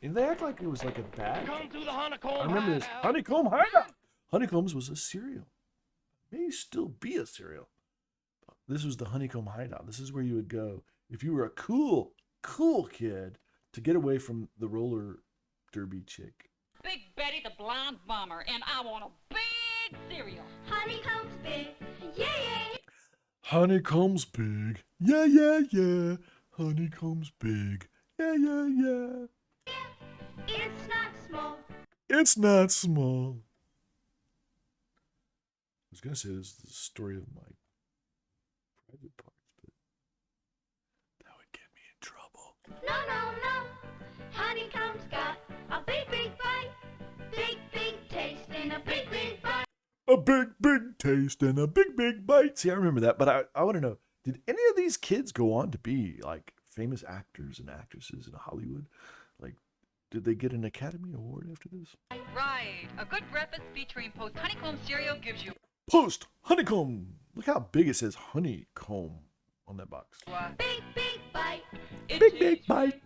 And they act like it was like a bag. Come to the honeycomb. I remember this. Honeycomb Hideout. Honeycombs was a cereal. May still be a cereal. This was the Honeycomb Hideout. This is where you would go if you were a cool kid to get away from the roller derby chick. Big Betty the blonde bomber, and I want a big cereal. Honeycomb's big. Yeah, yeah. Honeycomb's big. Yeah, yeah, yeah. Honeycomb's big. Yeah, yeah, yeah. It's not small. It's not small. I was going to say this is the story of my private parts, but that would get me in trouble. No, no, no. Honeycomb's got a big, big bite. Big, big taste and a big, big bite. A big, big taste and a big, big bite. See, I remember that, but I want to know, did any of these kids go on to be like famous actors and actresses in Hollywood? Like, did they get an Academy Award after this? Right. A good breakfast featuring post honeycomb cereal gives you Post Honeycomb. Look how big it says honeycomb on that box. Big, big bite. Big, big bite.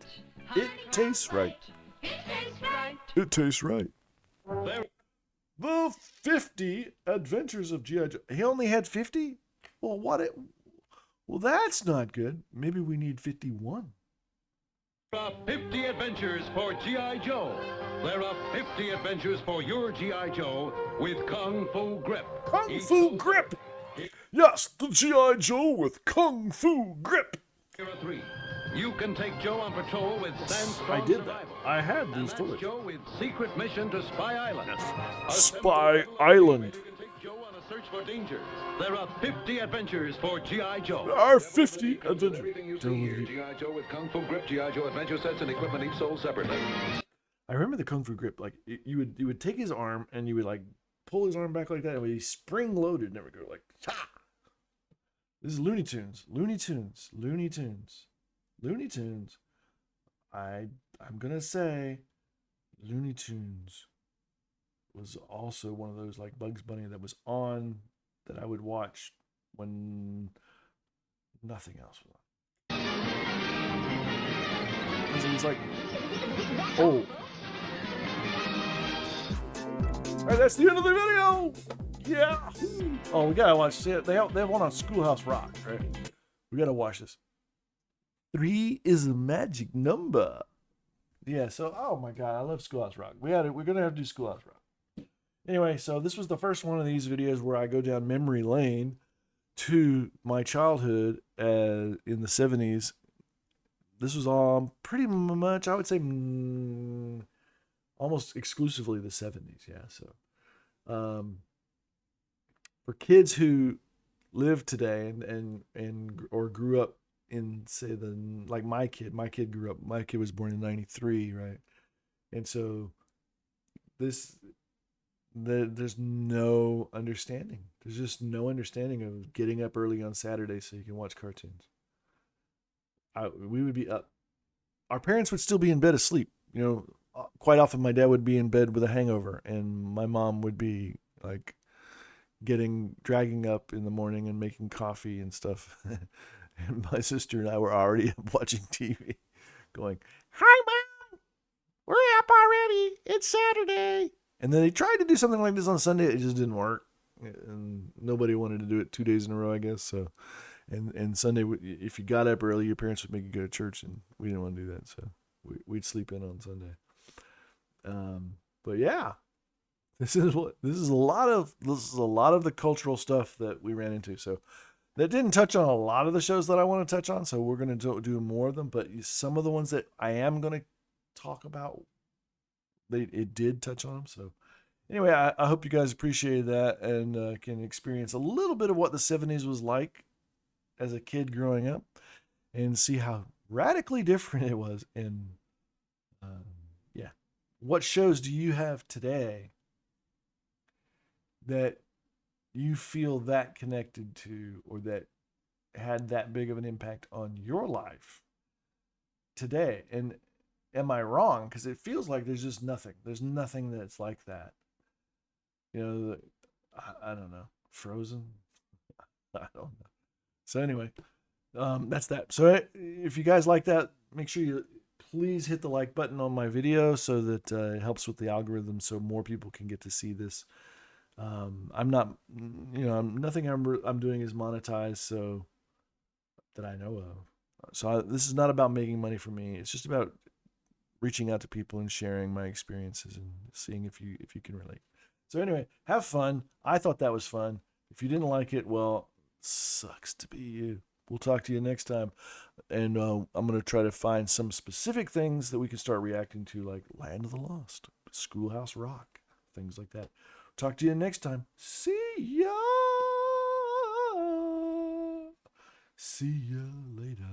It tastes right. It tastes right. It tastes right. The 50 Adventures of G.I. Joe. He only had 50? Well, well, that's not good. Maybe we need 51. There are 50 adventures for G.I. Joe. There are 50 adventures for your G.I. Joe with Kung Fu Grip. Kung Fu Grip! Yes, the G.I. Joe with Kung Fu Grip! Here are 3. You can take Joe on patrol with Sandstrong I did that. Survival. I had And these that's toys. Joe with Secret Mission to Spy Island. Spy Island. You can take Joe on a search for danger. There are 50 adventures for G.I. Joe. There are 50 adventures. Everything you see here, G.I. Joe with Kung Fu Grip, G.I. Joe adventure sets and equipment each sold separately. I remember the Kung Fu Grip. Like, you would take his arm and you would like pull his arm back like that, and he spring loaded and it would go like, ha! This is Looney Tunes. Looney Tunes. Looney Tunes. Looney Tunes. I'm gonna say Looney Tunes was also one of those like Bugs Bunny that was on that I would watch when nothing else was on. Because it was like, oh. Alright, that's the end of the video! Yeah! Oh, we gotta watch, see, they have one on Schoolhouse Rock, right? We gotta watch this. 3 is a magic number. Yeah, so, oh my god, I love Schoolhouse Rock. We're gonna have to do Schoolhouse Rock. Anyway, so this was the first one of these videos where I go down memory lane to my childhood in the 70s. this was all pretty much, I would say, almost exclusively the 70s. Yeah. So, for kids who live today and or grew up in, say, my kid grew up, my kid was born in 93, right? And so this, there's no understanding. There's just no understanding of getting up early on Saturday so you can watch cartoons. We would be up. Our parents would still be in bed asleep. Quite often my dad would be in bed with a hangover, and my mom would be like dragging up in the morning and making coffee and stuff. And my sister and I were already watching TV, going, "Hi, Mom, we're up already. It's Saturday." And then they tried to do something like this on Sunday. It just didn't work, and nobody wanted to do it 2 days in a row, I guess. So, and Sunday, if you got up early, your parents would make you go to church, and we didn't want to do that, so we'd sleep in on Sunday. But yeah, this is a lot of the cultural stuff that we ran into. So that didn't touch on a lot of the shows that I want to touch on. So we're going to do more of them. But some of the ones that I am going to talk about, it did touch on them. So anyway, I hope you guys appreciated that and can experience a little bit of what the 70s was like as a kid growing up and see how radically different it was. And yeah, what shows do you have today that you feel that connected to or that had that big of an impact on your life today? And am I wrong? Because it feels like there's just nothing. There's nothing that's like that. I don't know. Frozen? I don't know. So anyway, that's that. So if you guys like that, make sure you please hit the like button on my video so that it helps with the algorithm so more people can get to see this. I'm not, nothing I'm doing is monetized, so that I know of. So this is not about making money for me. It's just about reaching out to people and sharing my experiences and seeing if you can relate. So anyway, have fun. I thought that was fun. If you didn't like it, well, sucks to be you. We'll talk to you next time. And I'm going to try to find some specific things that we can start reacting to, like Land of the Lost, Schoolhouse Rock, things like that. Talk to you next time. See ya. See ya later.